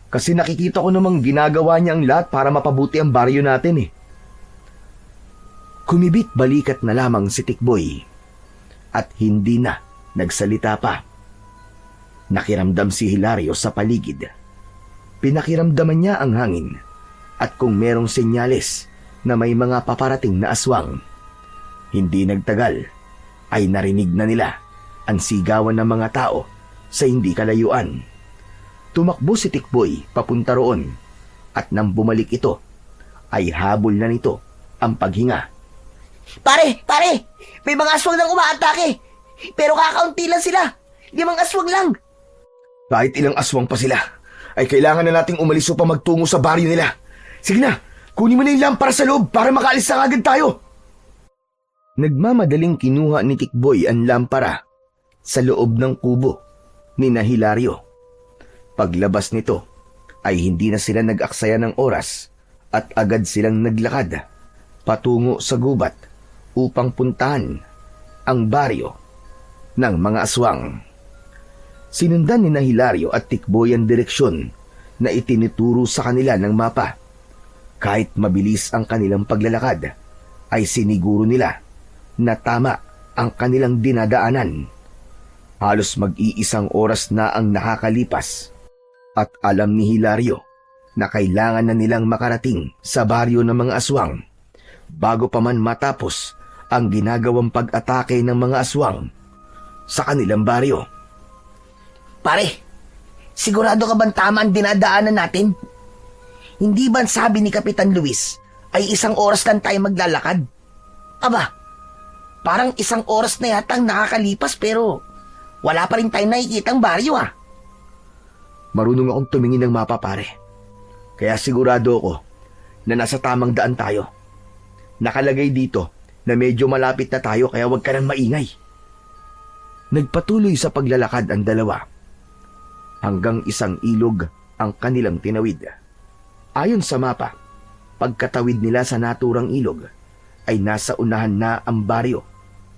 Kasi nakikita ko namang ginagawa niya ang lahat para mapabuti ang baryo natin eh. Kumibit balikat na lamang si Tikboy at hindi na nagsalita pa. Nakiramdam si Hilario sa paligid. Pinakiramdaman niya ang hangin at kung merong senyales na may mga paparating na aswang. Hindi nagtagal ay narinig na nila ang sigawan ng mga tao sa hindi kalayuan. Tumakbo si Tikboy papunta roon at nang bumalik ito ay habol na nito ang paghinga. Pare! May mga aswang nang umaatake! Pero kakaunti lang sila! 5 aswang lang! Kahit ilang aswang pa sila, ay kailangan na nating umalis upang magtungo sa baryo nila. Sige na, kunin mo na yung lampara sa loob para makaalis na agad tayo. Nagmamadaling kinuha ni Tikboy ang lampara sa loob ng kubo ni Hilario. Paglabas nito ay hindi na sila nag-aksaya ng oras at agad silang naglakad patungo sa gubat upang puntahan ang baryo ng mga aswang. Sinundan ni Hilario at Tikboy ang direksyon na itinuturo sa kanila ng mapa. Kahit mabilis ang kanilang paglalakad, ay siniguro nila na tama ang kanilang dinadaanan. Halos mag-iisang oras na ang nakakalipas at alam ni Hilario na kailangan na nilang makarating sa baryo ng mga aswang bago pa man matapos ang ginagawang pag-atake ng mga aswang sa kanilang baryo. Pare, sigurado ka bang tama ang dinadaanan natin? Hindi ba sabi ni Kapitan Luis ay 1 oras lang tayo maglalakad? Aba, parang 1 oras na yata ang nakakalipas pero wala pa rin tayong nakikitang baryo ah. Marunong akong tumingin ng mapa pare. Kaya sigurado ako na nasa tamang daan tayo. Nakalagay dito na medyo malapit na tayo kaya huwag ka nang maingay. Nagpatuloy sa paglalakad ang dalawa hanggang isang ilog ang kanilang tinawid. Ayon sa mapa, pagkatawid nila sa naturang ilog ay nasa unahan na ang baryo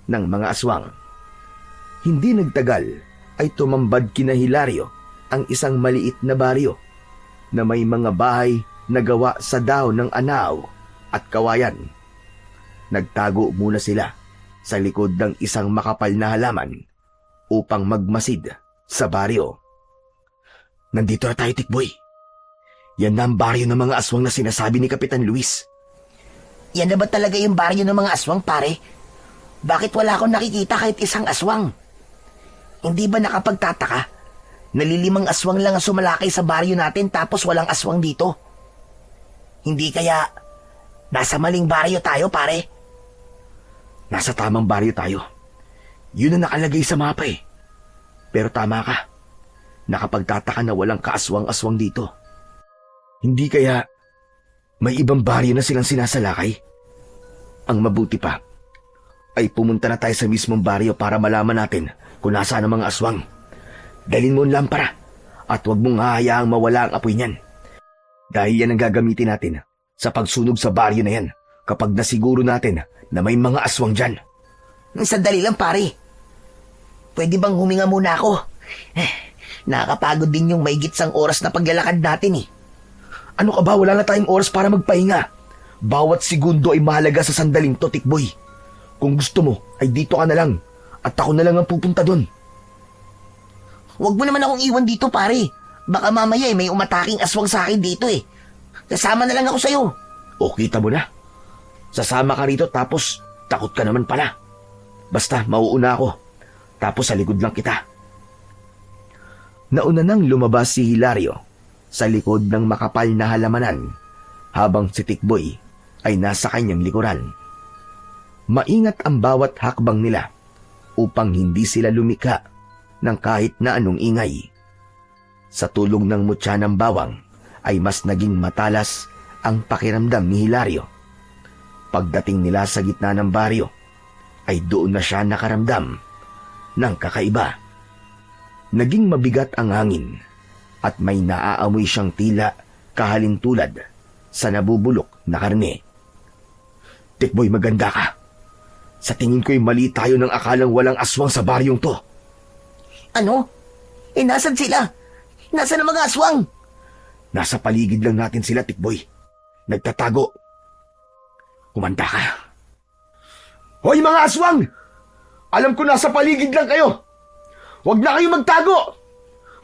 ng mga aswang. Hindi nagtagal ay tumambad kina Hilario ang isang maliit na baryo na may mga bahay na gawa sa dahon ng anaw at kawayan. Nagtago muna sila sa likod ng isang makapal na halaman upang magmasid sa baryo. Nandito na tayo, Tikboy. Yan na ang baryo ng mga aswang na sinasabi ni Kapitan Luis. Yan na ba talaga yung baryo ng mga aswang, pare? Bakit wala akong nakikita kahit 1 aswang? Hindi ba nakapagtataka? Nalilimang aswang lang ang sumalakay sa baryo natin tapos walang aswang dito. Hindi kaya nasa maling baryo tayo, pare? Nasa tamang baryo tayo. Yun ang nakalagay sa mapa eh. Pero tama ka. Nakapagtataka na walang kaaswang-aswang dito. Hindi kaya may ibang baryo na silang sinasalakay? Ang mabuti pa ay pumunta na tayo sa mismong baryo para malaman natin kung nasaan ang mga aswang. Dalhin mo ang lampara at huwag mong hahayaang mawala ang apoy niyan. Dahil yan ang gagamitin natin sa pagsunog sa baryo na yan kapag nasiguro natin na may mga aswang dyan. Sandali lang, pare. Pwede bang huminga muna ako? Nakakapagod din yung mahigit 1 oras na paglalakad natin eh. Ano ka ba? Wala na tayong oras para magpahinga. Bawat segundo ay mahalaga sa sandaling to, Tikboy. Kung gusto mo, ay dito ka na lang at ako na lang ang pupunta doon. Huwag mo naman akong iwan dito, pare. Baka mamaya may umataking aswang sa akin dito eh. Kasama na lang ako sa'yo. O kita mo na. Sasama ka rito tapos takot ka naman pala. Basta mauuna ako. Tapos sa likod lang kita. Nauna nang lumabas si Hilario sa likod ng makapal na halamanan habang si Tikboy ay nasa kanyang likuran. Maingat ang bawat hakbang nila upang hindi sila lumika ng kahit na anong ingay. Sa tulong ng mutya ng bawang ay mas naging matalas ang pakiramdam ni Hilario. Pagdating nila sa gitna ng baryo ay doon na siya nakaramdam ng kakaiba. Naging mabigat ang hangin at may naaamoy siyang tila kahalintulad sa nabubulok na karne. Tikboy, maganda ka. Sa tingin ko'y mali tayo nang akalang walang aswang sa baryong to. Ano? Nasan sila? Nasaan ang mga aswang? Nasa paligid lang natin sila, Tikboy. Nagtatago. Kumanda ka. Hoy mga aswang! Alam ko nasa paligid lang kayo. Huwag na kayo magtago.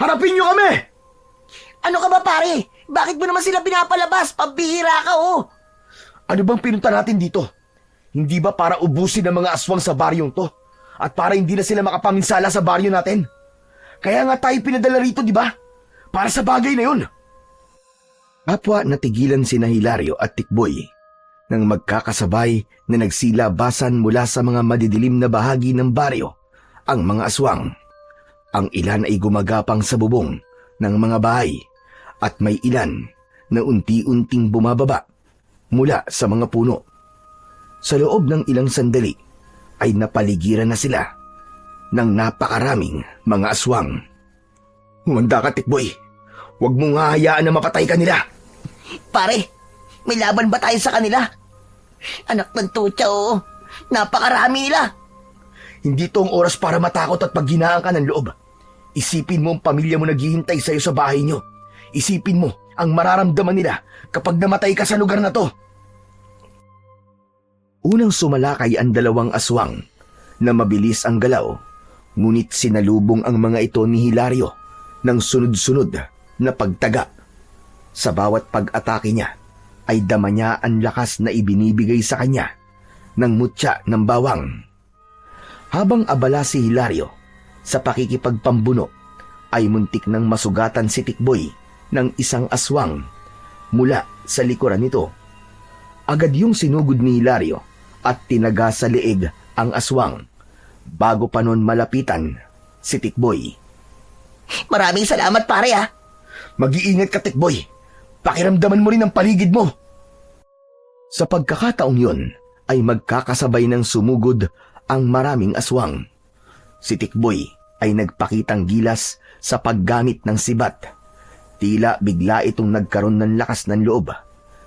Harapin niyo kami. Ano ka ba pare? Bakit mo naman sila pinapalabas? Pambihira ka oh! Ano bang pinunta natin dito? Hindi ba para ubusin ang mga aswang sa baryong to? At para hindi na sila makapaminsala sa baryo natin? Kaya nga tayo pinadala rito, di ba? Para sa bagay na yun. Kapwa natigilan sina Hilario at Tikboy nang magkakasabay na nagsilabasan mula sa mga madidilim na bahagi ng baryo ang mga aswang. Ang ilan ay gumagapang sa bubong ng mga bahay at may ilan na unti-unting bumababa mula sa mga puno. Sa loob ng ilang sandali ay napaligiran na sila ng napakaraming mga aswang. Humanda ka, Tikboy. Huwag mong hahayaan na mapatay ka nila. Pare, may laban ba tayo sa kanila? Anak ng tutya oo. Napakarami nila. Hindi to ang oras para matakot at paghinaan ka ng loob. Isipin mo ang pamilya mo naghihintay sa'yo sa bahay nyo. Isipin mo ang mararamdaman nila kapag namatay ka sa lugar na to. Unang sumalakay ang dalawang aswang na mabilis ang galaw, ngunit sinalubong ang mga ito ni Hilario ng sunod-sunod na pagtaga. Sa bawat pag-atake niya ay dama niya ang lakas na ibinibigay sa kanya ng mutya ng bawang. Habang abala si Hilario sa pakikipagpambuno ay muntik nang masugatan si Tikboy ng isang aswang mula sa likuran nito. Agad yung sinugod ni Hilario at tinaga sa leeg ang aswang bago pa nun malapitan si Tikboy. Maraming salamat pare ah. Mag-iingat ka, Tikboy. Pakiramdaman mo rin ang paligid mo. Sa pagkakataong yun ay magkakasabay ng sumugod ang maraming aswang. Si Tikboy ay nagpakitang gilas sa paggamit ng sibat. Tila bigla itong nagkaroon ng lakas ng loob.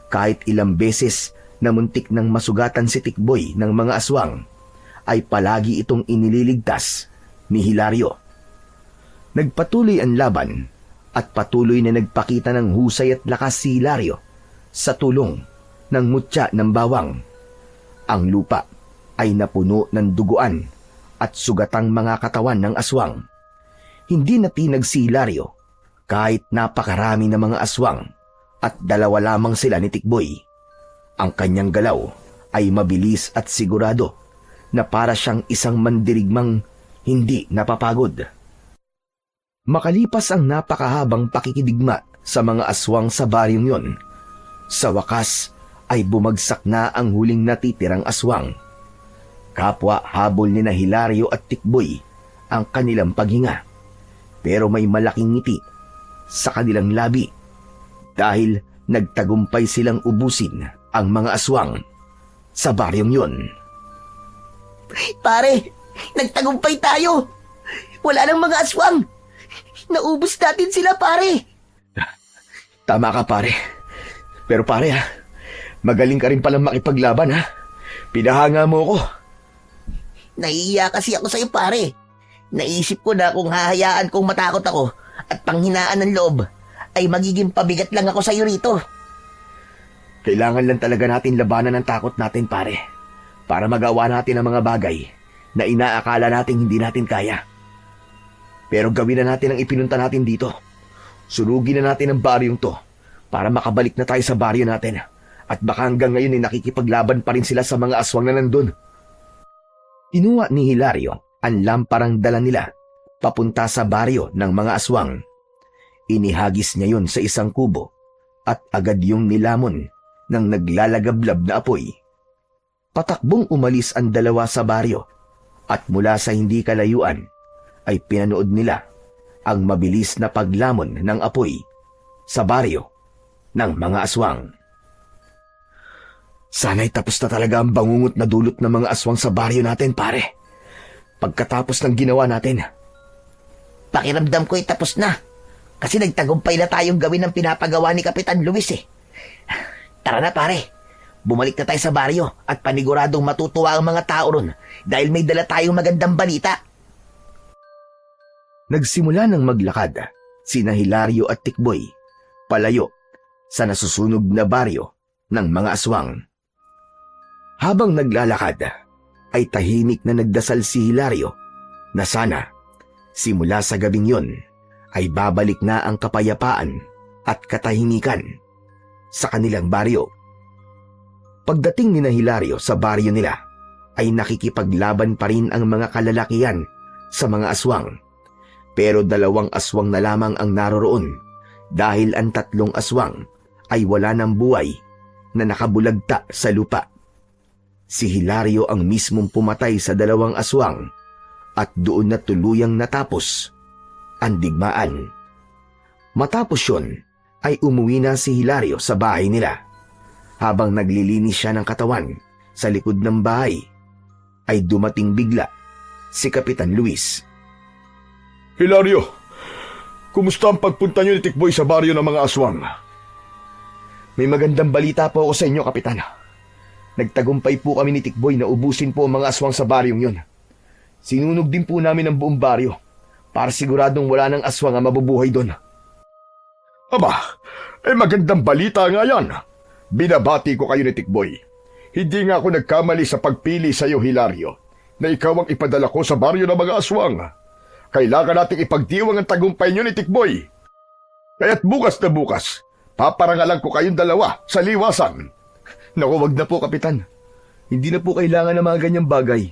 Kahit ilang beses na muntik nang masugatan si Tikboy ng mga aswang, ay palagi itong inililigtas ni Hilario. Nagpatuloy ang laban at patuloy na nagpakita ng husay at lakas si Hilario sa tulong ng mutya ng bawang. Ang lupa ay napuno ng duguan at sugatang mga katawan ng aswang. Hindi natinag si Hilario kahit napakarami ng mga aswang at dalawa lamang sila ni Tikboy. Ang kanyang galaw ay mabilis at sigurado na para siyang isang mandirigmang hindi napapagod. Makalipas ang napakahabang pakikidigma sa mga aswang sa baryong yon, sa wakas ay bumagsak na ang huling natitirang aswang. Kapwa habol ni na Hilario at Tikboy ang kanilang paghinga, pero may malaking ngiti sa kanilang labi dahil nagtagumpay silang ubusin ang mga aswang sa baryong yon. Pare, nagtagumpay tayo. Wala nang mga aswang. Naubos natin sila pare. Tama ka, pare. Pero pare magaling ka rin palang makipaglaban ha. Pinahanga mo ko. Nahihiya kasi ako sa'yo pare. Naisip ko na kung hahayaan kong matakot ako at panghinaan ng loob ay magiging pabigat lang ako sa'yo rito. Kailangan lang talaga natin labanan ang takot natin, pare, para magawa natin ang mga bagay na inaakala nating hindi natin kaya. Pero gawin na natin ang ipinunta natin dito. Surugin na natin ang baryong to para makabalik na tayo sa baryo natin. At baka hanggang ngayon ay nakikipaglaban pa rin sila sa mga aswang na nandun. Inuwa ni Hilario ang lamparang dala nila papunta sa baryo ng mga aswang. Inihagis niya yon sa isang kubo at agad yung nilamon ng naglalagablab na apoy. Patakbong umalis ang dalawa sa baryo at mula sa hindi kalayuan ay pinanood nila ang mabilis na paglamon ng apoy sa baryo ng mga aswang. Sana'y tapos na talaga ang bangungot na dulot ng mga aswang sa baryo natin, pare. Pagkatapos ng ginawa natin. Pakiramdam ko ay tapos na. Kasi nagtagumpay na tayong gawin ang pinapagawa ni Kapitan Luis eh. Tara na pare. Bumalik na tayo sa baryo at paniguradong matutuwa ang mga tao ron dahil may dala tayong magandang balita. Nagsimula ng maglakad sina Hilario at Tikboy palayo sa nasusunog na baryo ng mga aswang. Habang naglalakad, ay tahimik na nagdasal si Hilario na sana simula sa gabing yon ay babalik na ang kapayapaan at katahimikan sa kanilang baryo. Pagdating ni Hilario sa baryo nila, ay nakikipaglaban pa rin ang mga kalalakihan sa mga aswang. Pero 2 aswang na lamang ang naroroon dahil ang 3 aswang ay wala ng buhay na nakabulagta sa lupa. Si Hilario ang mismong pumatay sa 2 aswang at doon na tuluyang natapos ang digmaan. Matapos yun ay umuwi na si Hilario sa bahay nila. Habang naglilinis siya ng katawan sa likod ng bahay, ay dumating bigla si Kapitan Luis. Hilario, kumusta ang pagpunta niyo ni Tikboy sa baryo ng mga aswang? May magandang balita po ako sa inyo, Kapitan. Nagtagumpay po kami ni Tikboy na ubusin po ang mga aswang sa baryong yun. Sinunog din po namin ang buong baryo para siguradong wala ng aswang ang mabubuhay doon. Aba, magandang balita nga yan. Binabati ko kayo ni Tikboy. Hindi nga ako nagkamali sa pagpili sa iyo, Hilario, na ikaw ang ipadala ko sa baryo ng mga aswang. Kailangan nating ipagdiwang ang tagumpay niyo ni Tikboy. Kaya't bukas na bukas, paparangalan ko kayong 2 sa liwasan. Naku, wag na po, Kapitan. Hindi na po kailangan ng mga ganyang bagay.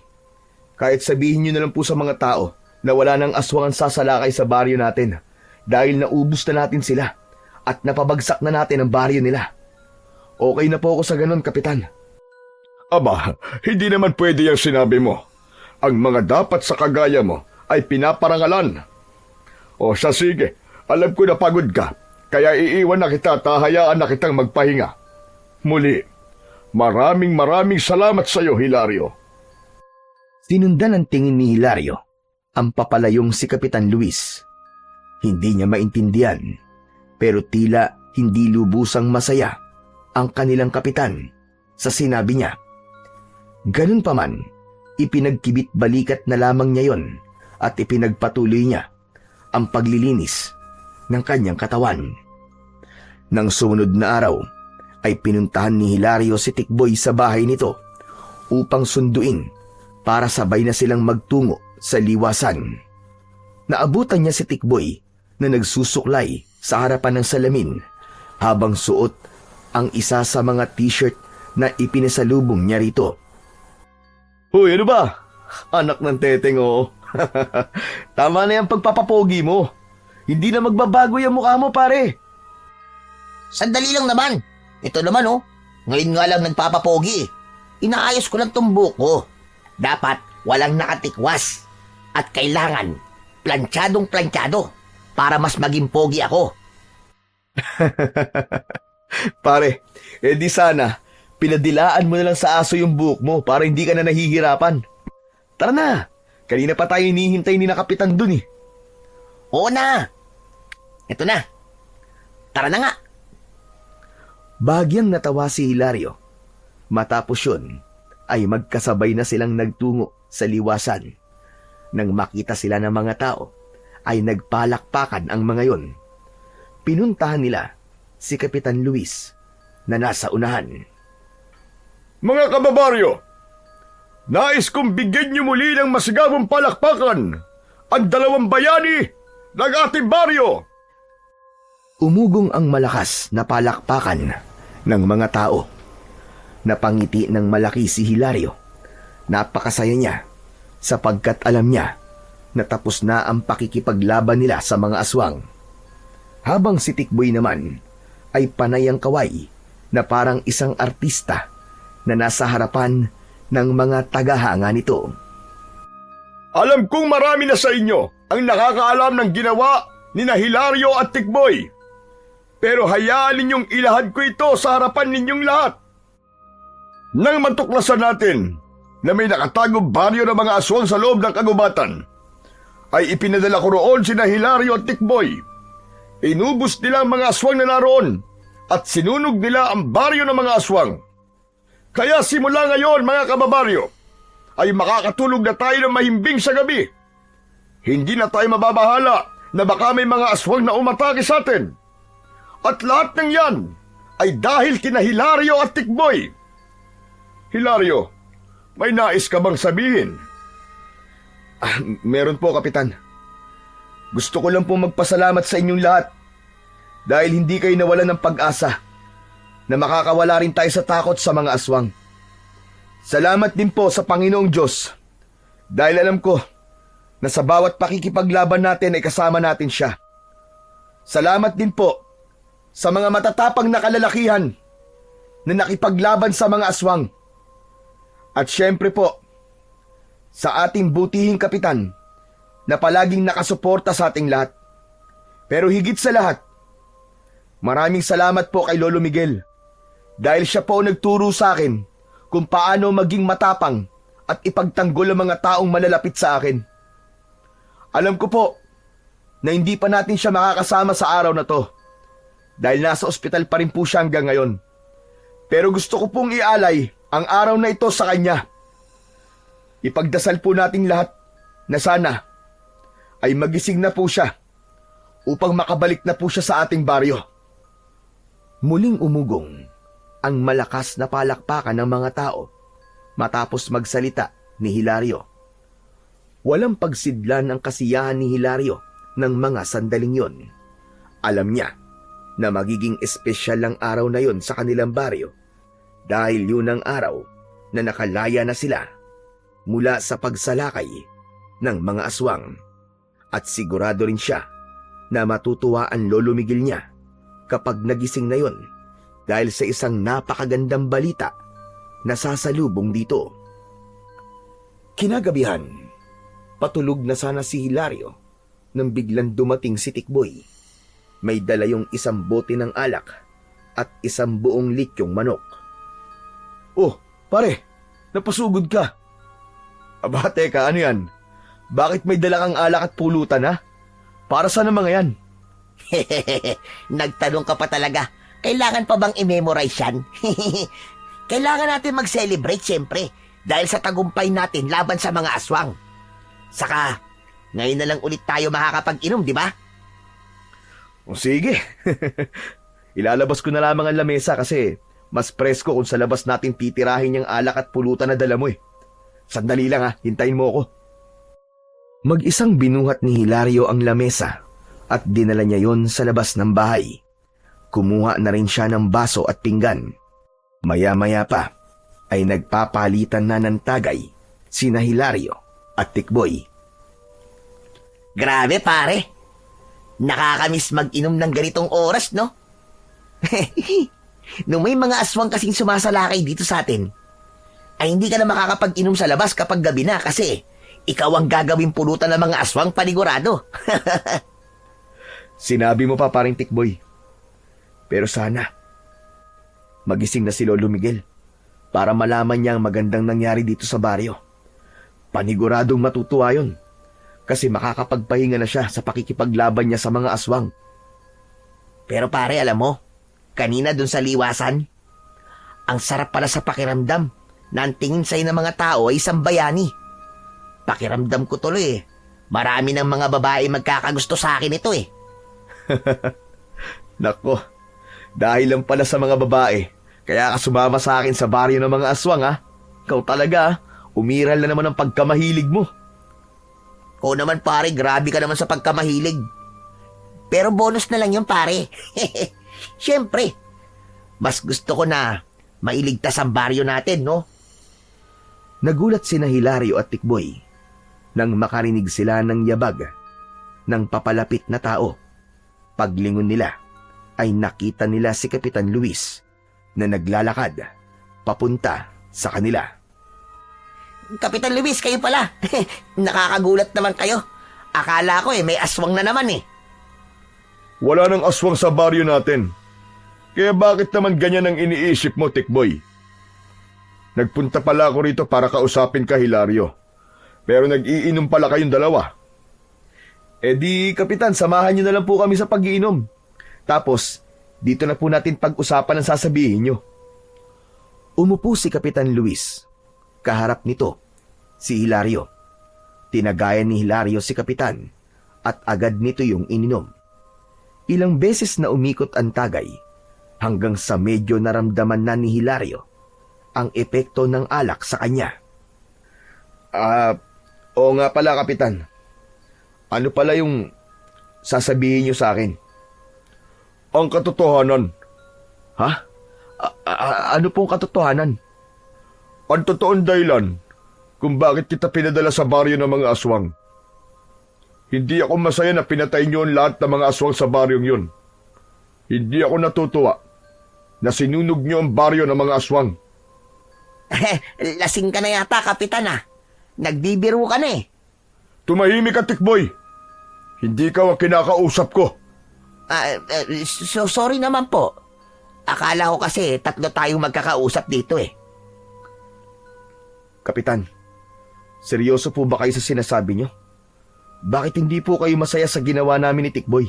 Kahit sabihin niyo na lang po sa mga tao na wala ng aswang ang sasalakay sa baryo natin dahil naubos na natin sila at napabagsak na natin ang baryo nila. Okay na po ako sa ganun, Kapitan. Aba, hindi naman pwede yung sinabi mo. Ang mga dapat sa kagaya mo ay pinaparangalan. O siya, sige, alam ko na pagod ka, kaya iiwan na kita at hahayaan na kitang magpahinga. Muli, maraming salamat sa iyo, Hilario. Sinundan ang tingin ni Hilario ang papalayong si Kapitan Luis. Hindi niya maintindihan, pero tila hindi lubusang masaya ang kanilang kapitan sa sinabi niya. Ganun pa man, ipinagkibit balikat na lamang niya yon at ipinagpatuloy niya ang paglilinis ng kanyang katawan. Nang sumunod na araw, ay pinuntahan ni Hilario si Tikboy sa bahay nito upang sunduin para sabay na silang magtungo sa liwasan. Naabutan niya si Tikboy na nagsusuklay sa harapan ng salamin habang suot ang isa sa mga t-shirt na ipinasalubong niya rito. Hoy, ano ba? Anak ng teteng, oh. Tama na yung pagpapapogi mo. Hindi na magbabago yung mukha mo, pare. Sandali lang naman. Ito naman oh. Ngayon nga lang nagpapapogi. Inaayos ko lang tong buhok ko. Dapat walang nakatikwas. At kailangan plantsadong-plantsado para mas maging pogi ako. Pare, di sana, pinadilaan mo na lang sa aso yung buhok mo para hindi ka na nahihirapan. Tara na, kanina pa tayo hinihintay ni na Kapitan dun eh. Oo na. Ito na. Tara na nga. Bagyang natawa si Hilario. Matapos yun, ay magkasabay na silang nagtungo sa liwasan. Nang makita sila ng mga tao, ay nagpalakpakan ang mga yon. Pinuntahan nila si Kapitan Luis na nasa unahan. Mga kababaryo, nais kong bigyan niyo muli ng masigabong palakpakan ang 2 bayani ng ating baryo. Umugong ang malakas na palakpakan ng mga tao. Napangiti ng malaki si Hilario. Napakasaya niya sapagkat alam niya na tapos na ang pakikipaglaban nila sa mga aswang. Habang si Tikboy naman ay panay ang kaway na parang isang artista na nasa harapan ng mga tagahanga nito. Alam kong marami na sa inyo ang nakakaalam ng ginawa ni na Hilario at Tikboy. Pero hayaan ninyong ilahad ko ito sa harapan ninyong lahat. Nang matuklasan natin na may nakatagong baryo ng mga aswang sa loob ng kagubatan, ay ipinadala ko roon sina Hilario at Tikboy. Inubos nila ang mga aswang na naroon at sinunog nila ang baryo ng mga aswang. Kaya simula ngayon mga kababaryo, ay makakatulog na tayo ng mahimbing sa gabi. Hindi na tayo mababahala na baka may mga aswang na umatake sa atin. At lahat ng yan ay dahil kina Hilario at Tikboy. Hilario, may nais ka bang sabihin? Meron po, Kapitan. Gusto ko lang po magpasalamat sa inyong lahat dahil hindi kayo nawalan ng pag-asa na makakawala rin tayo sa takot sa mga aswang. Salamat din po sa Panginoong Diyos dahil alam ko na sa bawat pakikipaglaban natin ay kasama natin siya. Salamat din po sa mga matatapang na kalalakihan na nakipaglaban sa mga aswang. At syempre po, sa ating butihing kapitan na palaging nakasuporta sa ating lahat. Pero higit sa lahat, maraming salamat po kay Lolo Miguel dahil siya po nagturo sa akin kung paano maging matapang at ipagtanggol ang mga taong malalapit sa akin. Alam ko po na hindi pa natin siya makakasama sa araw na to dahil nasa ospital pa rin po siya hanggang ngayon. Pero gusto ko pong ialay ang araw na ito sa kanya. Ipagdasal po nating lahat na sana ay magising na po siya upang makabalik na po siya sa ating baryo. Muling umugong ang malakas na palakpakan ng mga tao matapos magsalita ni Hilario. Walang pagsidlan ang kasiyahan ni Hilario ng mga sandaling yon. Alam niya na magiging espesyal ang araw na yon sa kanilang baryo dahil yun ang araw na nakalaya na sila mula sa pagsalakay ng mga aswang. At sigurado rin siya na matutuwa ang Lolo Miguel niya kapag nagising na yon dahil sa isang napakagandang balita na sasalubong dito. Kinagabihan, patulog na sana si Hilario nang biglang dumating si Tikboy. May dala yung isang bote ng alak at isang buong likyong manok. Oh, pare, napasugod ka. Aba, teka, ano yan? Bakit may dala kang alak at pulutan, ha? Para saan ang mga yan? Nagtanong ka pa talaga. Kailangan pa bang i-memorize yan? Kailangan natin mag-celebrate, syempre, dahil sa tagumpay natin laban sa mga aswang. Saka, ngayon na lang ulit tayo makakapag-inom, di ba? O sige. Ilalabas ko na lamang ang lamesa kasi mas presko kung sa labas natin titirahin yung alak at pulutan na dala mo eh. Sandali lang ha, hintayin mo ako. Mag-isang binuhat ni Hilario ang lamesa at dinala niya yon sa labas ng bahay. Kumuha na rin siya ng baso at pinggan. Maya-maya pa ay nagpapalitan na ng tagay sina Hilario at Tikboy. Grabe, pare. Nakakamiss mag-inom ng ganitong oras, no? Nung may mga aswang kasing sumasalakay dito sa atin, ay hindi ka na makakapag-inom sa labas kapag gabi na kasi ikaw ang gagawing pulutan ng mga aswang panigurado. Sinabi mo pa paring Tikboy. Pero sana, magising na si Lolo Miguel para malaman niya ang magandang nangyari dito sa baryo. Paniguradong matutuwa yun kasi makakapagpahinga na siya sa pakikipaglaban niya sa mga aswang. Pero pare, alam mo, kanina dun sa liwasan, ang sarap pala sa pakiramdam na ang tingin sa'yo ng mga tao ay isang bayani. Pakiramdam ko tuloy marami ng mga babae magkakagusto sa akin ito eh. Nako, dahil lang pala sa mga babae, kaya ka sumama sa akin sa baryo ng mga aswang ha. Ikaw talaga, umiral na naman ang pagkamahilig mo. Oo naman pare, grabe ka naman sa pagkamahilig. Pero bonus na lang yun, pare. Siyempre, mas gusto ko na mailigtas ang baryo natin, no? Nagulat sina Hilario at Tikboy nang makarinig sila ng yabag ng papalapit na tao. Paglingon nila ay nakita nila si Kapitan Luis na naglalakad papunta sa kanila. Kapitan Luis, kayo pala. Nakakagulat naman kayo. Akala ko may aswang na naman eh. Wala nang aswang sa baryo natin. Kaya bakit naman ganyan ang iniisip mo, Tikboy? Nagpunta pala ako rito para kausapin ka, Hilario. Pero nag-iinom pala kayong dalawa. Eh di, Kapitan, samahan niyo na lang po kami sa pag-iinom. Tapos, dito na po natin pag-usapan ang sasabihin niyo. Umupo si Kapitan Luis. Kaharap nito, si Hilario. Tinagayan ni Hilario si Kapitan at agad nito yung ininom. Ilang beses na umikot ang tagay hanggang sa medyo naramdaman na ni Hilario ang epekto ng alak sa kanya. Oo nga pala, Kapitan. Ano pala yung sasabihin niyo sa akin? Ang katotohanan. Ha? Ano pong katotohanan? Ang totoong dahilan kung bakit kita pinadala sa baryo ng mga aswang. Hindi ako masaya na pinatay niyo ang lahat ng mga aswang sa baryong yun. Hindi ako natutuwa na sinunog niyo ang baryo ng mga aswang. Lasing ka na yata, Kapitan ah. Nagbibiro ka na eh. Tumahimik ka, Tikboy. Hindi ka ang kinakausap ko. Sorry naman po. Akala ko kasi tatlo tayong magkakausap dito eh. Kapitan, seryoso po ba kayo sa sinasabi niyo? Bakit hindi po kayo masaya sa ginawa namin ni Tikboy?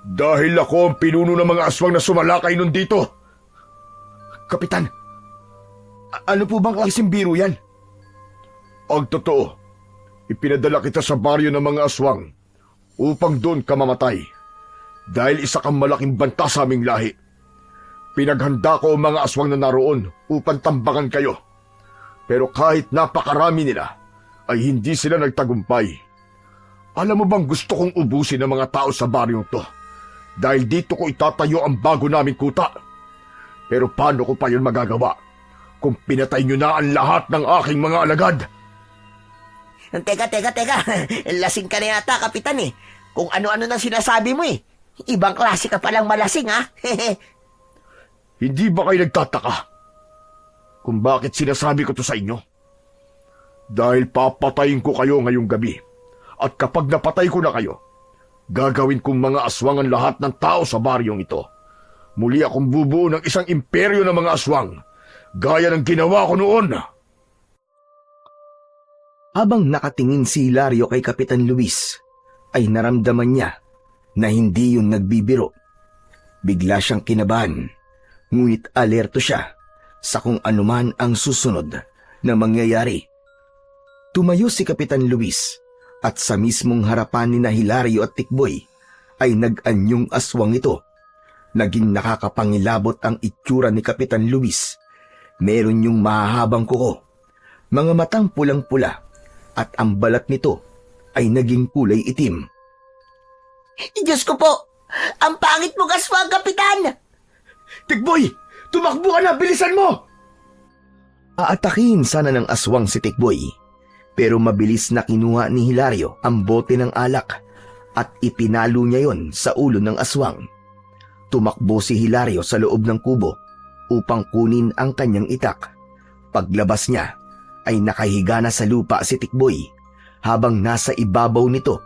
Dahil ako ang pinuno ng mga aswang na sumalakay nun dito. Kapitan, ano po bang klaseng biro yan? Ang totoo, ipinadala kita sa baryo ng mga aswang upang doon ka mamatay. Dahil isa kang malaking banta sa aming lahi. Pinaghanda ko ang mga aswang na naroon upang tambakan kayo. Pero kahit napakarami nila, ay hindi sila nagtagumpay. Alam mo bang gusto kong ubusin ang mga tao sa baryong to? Dahil dito ko itatayo ang bago naming kuta. Pero paano ko pa yun magagawa kung pinatay nyo na ang lahat ng aking mga alagad? Teka. Lasing ka na yata, Kapitan eh. Kung ano-ano nang sinasabi mo eh. Ibang klase ka palang malasing ha. Hindi ba kayo nagtataka kung bakit sinasabi ko to sa inyo? Dahil papatayin ko kayo ngayong gabi. At kapag napatay ko na kayo, gagawin kong mga aswang ang lahat ng tao sa baryong ito. Muli akong bubuo ng isang imperyo ng mga aswang, gaya ng ginawa ko noon. Habang nakatingin si Hilario kay Kapitan Luis, ay naramdaman niya na hindi yun nagbibiro. Bigla siyang kinabahan, ngunit alerto siya sa kung anuman ang susunod na mangyayari. Tumayo si Kapitan Luis at sa mismong harapan ni na Hilario at Tikboy ay nag-anyong aswang ito. Naging nakakapangilabot ang itsura ni Kapitan Luis. Meron yung mahahabang kuko, mga matang pulang-pula, at ang balat nito ay naging kulay itim. Diyos ko po! Ang pangit mo kaswang, Kapitan! Tikboy! Tumakbo ka na! Bilisan mo! Aatakin sana ng aswang si Tikboy, pero mabilis na kinuha ni Hilario ang bote ng alak at ipinalo niya yon sa ulo ng aswang. Tumakbo si Hilario sa loob ng kubo upang kunin ang kanyang itak. Paglabas niya ay nakahiga na sa lupa si Tikboy habang nasa ibabaw nito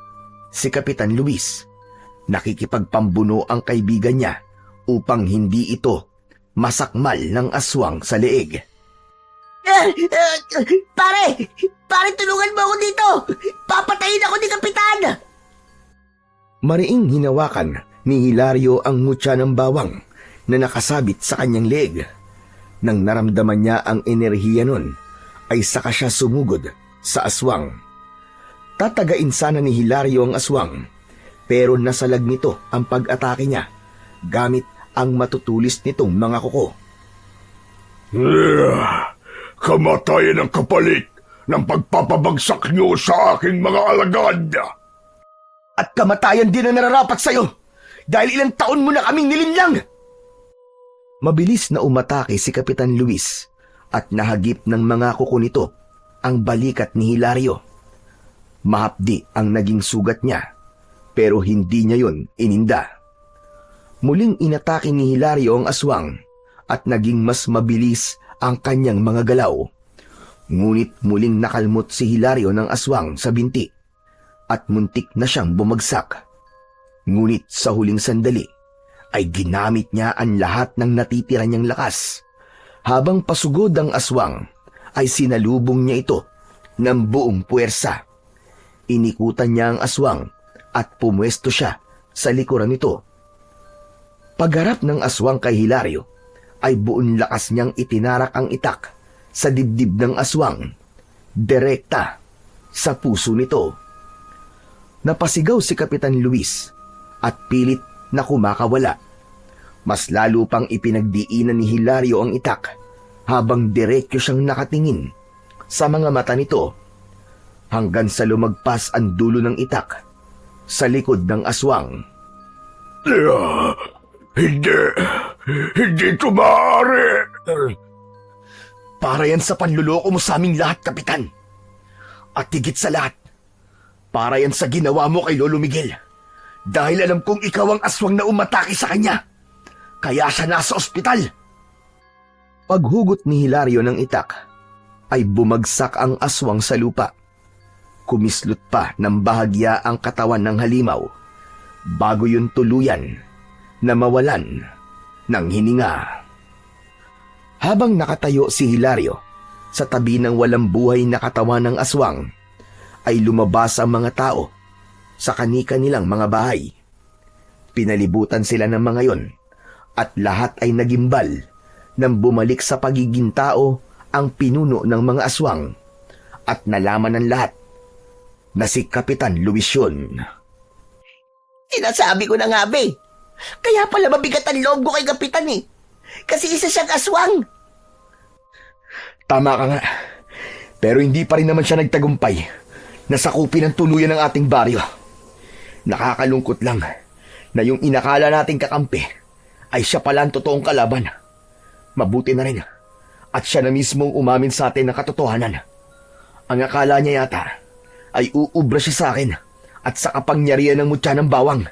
si Kapitan Luis. Nakikipagpambuno ang kaibigan niya upang hindi ito masakmal ng aswang sa leeg. Pare, tulungan mo ako dito! Papatayin ako ni Kapitan! Mariing hinawakan ni Hilario ang mutya ng bawang na nakasabit sa kanyang leeg. Nang naramdaman niya ang enerhiya nun, ay saka siya sumugod sa aswang. Tatagain sana ni Hilario ang aswang, pero nasalag nito ang pag-atake niya gamit ang matutulis nitong mga kuko. Kamatayan ang kapalit ng pagpapabagsak niyo sa aking mga alagad! At kamatayan din ang nararapat sa'yo dahil ilang taon mo na kaming nilinlang. Mabilis na umatake si Kapitan Luis at nahagip ng mga kuko nito ang balikat ni Hilario. Mahapdi ang naging sugat niya pero hindi niya yon ininda. Muling inatake ni Hilario ang aswang at naging mas mabilis ang kanyang mga galaw. Ngunit muling nakalmot si Hilario ng aswang sa binti at muntik na siyang bumagsak. Ngunit sa huling sandali ay ginamit niya ang lahat ng natitira niyang lakas. Habang pasugod ang aswang ay sinalubong niya ito ng buong puwersa. Inikutan niya ang aswang at pumwesto siya sa likuran nito. Pagharap ng aswang kay Hilario ay buong lakas niyang itinarak ang itak sa dibdib ng aswang, direkta sa puso nito. Napasigaw si Kapitan Luis at pilit na kumakawala. Mas lalo pang ipinagdiinan ni Hilario ang itak habang diretso siyang nakatingin sa mga mata nito hanggang sa lumagpas ang dulo ng itak sa likod ng aswang. Hindi ito maaari. Para yan sa panluloko mo sa aming lahat, Kapitan. At higit sa lahat, para yan sa ginawa mo kay Lolo Miguel. Dahil alam kong ikaw ang aswang na umatake sa kanya. Kaya siya nasa ospital. Paghugot ni Hilario ng itak, ay bumagsak ang aswang sa lupa. Kumislot pa ng bahagya ang katawan ng halimaw bago yun tuluyan na mawalan ng hininga. Habang nakatayo si Hilario sa tabi ng walang buhay na katawan ng aswang, ay lumabas ang mga tao sa kani-kanilang mga bahay. Pinalibutan sila ng mga yon at lahat ay nagimbal nang bumalik sa pagiging tao ang pinuno ng mga aswang at nalaman ng lahat na si Kapitan Luis yun. Sinasabi ko na nga, be. Kaya pala mabigat ang loob ko kay Kapitan eh. Kasi isa siyang aswang. Tama ka nga, pero hindi pa rin naman siya nagtagumpay na sakupin ang tuluyan ng ating baryo. Nakakalungkot lang na yung inakala nating kakampi ay siya pala ang totoong kalaban. Mabuti na rin at siya na mismong umamin sa atin ng katotohanan. Ang akala niya yata ay uubra siya sa akin at sa kapangyarihan ng mutya ng bawang.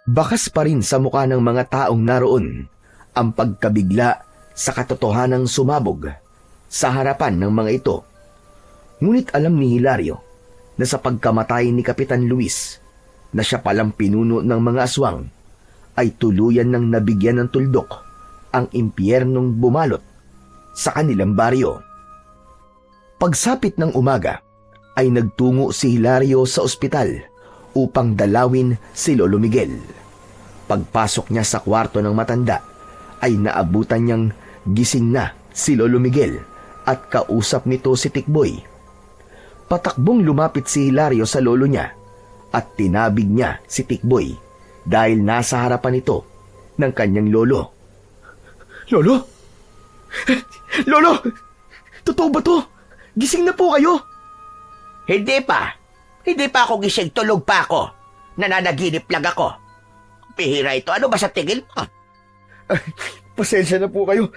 Bakas pa rin sa mukha ng mga taong naroon ang pagkabigla sa katotohanang sumabog sa harapan ng mga ito. Ngunit alam ni Hilario na sa pagkamatay ni Kapitan Luis na siya palang pinuno ng mga aswang ay tuluyan ng nabigyan ng tuldok ang impyernong bumalot sa kanilang baryo. Pagsapit ng umaga ay nagtungo si Hilario sa ospital upang dalawin si Lolo Miguel. Pagpasok niya sa kwarto ng matanda ay naabutan niyang gising na si Lolo Miguel at kausap nito si Tikboy. Patakbong lumapit si Hilario sa lolo niya at tinabig niya si Tikboy dahil nasa harapan ito ng kanyang lolo. Lolo? Lolo! Totoo ba to? Gising na po kayo? Hindi pa. Hindi pa ako gising. Tulog pa ako. Nananaginip lang ako. Pihira ito. Ano ba sa tingin mo? Ay, pasensya na po kayo.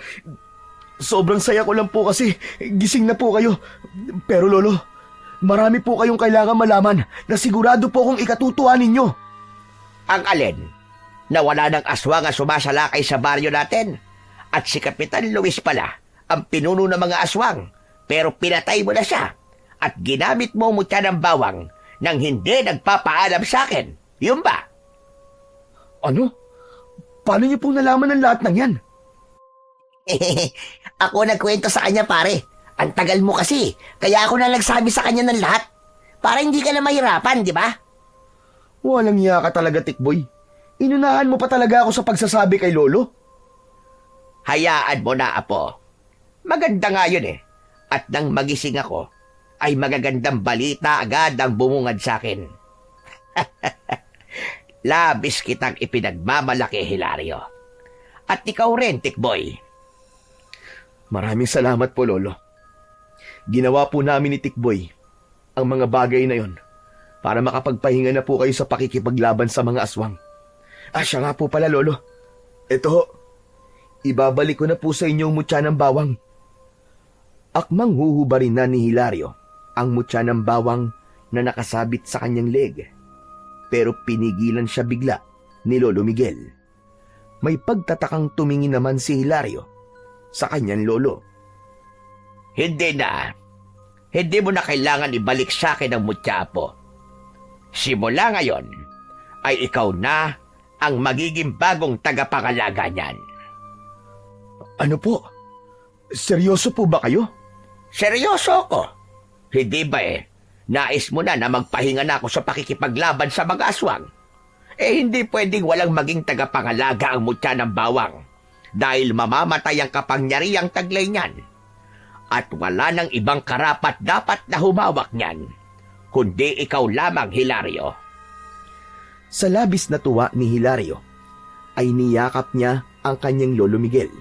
Sobrang saya ko lang po kasi gising na po kayo. Pero Lolo, marami po kayong kailangan malaman na sigurado po kong ikatutuwa ninyo. Ang alin? Na wala ng aswang ang sumasalakay sa baryo natin. At si Kapitan Luis pala ang pinuno ng mga aswang. Pero pinatay mo na siya. At ginamit mo mutya ng bawang nang hindi nagpapaalam sa akin. Yun ba? Ano? Paano niyo pong nalaman ng lahat ng yan? Ako nagkwento sa kanya, pare. Ang tagal mo kasi. Kaya ako na nagsabi sa kanya ng lahat. Para hindi ka na mahirapan, di ba? Walang iya ka talaga, Tikboy. Inunahan mo pa talaga ako sa pagsasabi kay Lolo. Hayaan mo na, Apo. Maganda nga yun eh. At nang magising ako, ay magagandang balita agad ang bumungad sa akin. Labis kitang ipinagmamalaki, Hilario. At ikaw rin, Tikboy. Maraming salamat po, Lolo. Ginawa po namin ni Tikboy ang mga bagay na yon para makapagpahinga na po kayo sa pakikipaglaban sa mga aswang. Siya nga po pala, Lolo. Ito ho, ibabalik ko na po sa inyo ang mutya ng bawang. Akmang huhubarin na ni Hilario ang mutya ng bawang na nakasabit sa kanyang leg. Pero pinigilan siya bigla ni Lolo Miguel. May pagtatakang tumingin naman si Hilario sa kanyang lolo. Hindi na. Hindi mo na kailangan ibalik sa akin ang mutya, Apo. Simula ngayon, ay ikaw na ang magiging bagong tagapangalaga niyan. Ano po? Seryoso po ba kayo? Seryoso ako. Hindi ba nais mo na magpahinga na ako sa pakikipaglaban sa mga aswang? Hindi pwedeng walang maging tagapangalaga ang mutya ng bawang dahil mamamatay ang kapangyarihang taglay niyan. At wala nang ibang karapat dapat na humawak niyan, kundi ikaw lamang, Hilario. Sa labis na tuwa ni Hilario, ay niyakap niya ang kanyang Lolo Miguel.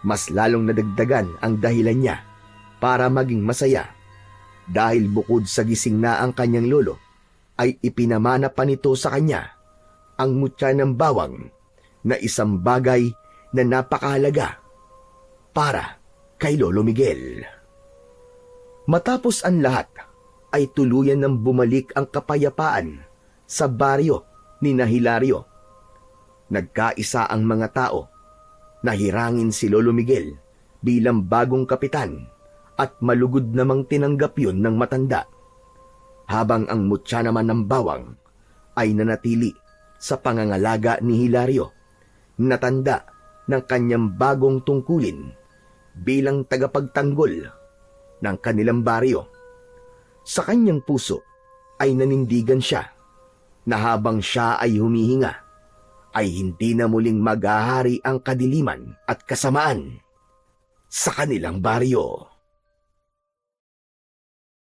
Mas lalong nadagdagan ang dahilan niya para maging masaya dahil bukod sa gising na ang kanyang lolo, ay ipinamana pa nito sa kanya ang mutya ng bawang na isang bagay na napakahalaga para kay Lolo Miguel. Matapos ang lahat, ay tuluyan ng bumalik ang kapayapaan sa baryo ni Hilario. Nagkaisa ang mga tao. Nahirangin si Lolo Miguel bilang bagong kapitan at malugod namang tinanggap yun ng matanda. Habang ang mutya naman ng bawang ay nanatili sa pangangalaga ni Hilario, natanda ng kanyang bagong tungkulin bilang tagapagtanggol ng kanilang baryo. Sa kanyang puso ay nanindigan siya na habang siya ay humihinga, ay hindi na muling maghahari ang kadiliman at kasamaan sa kanilang baryo.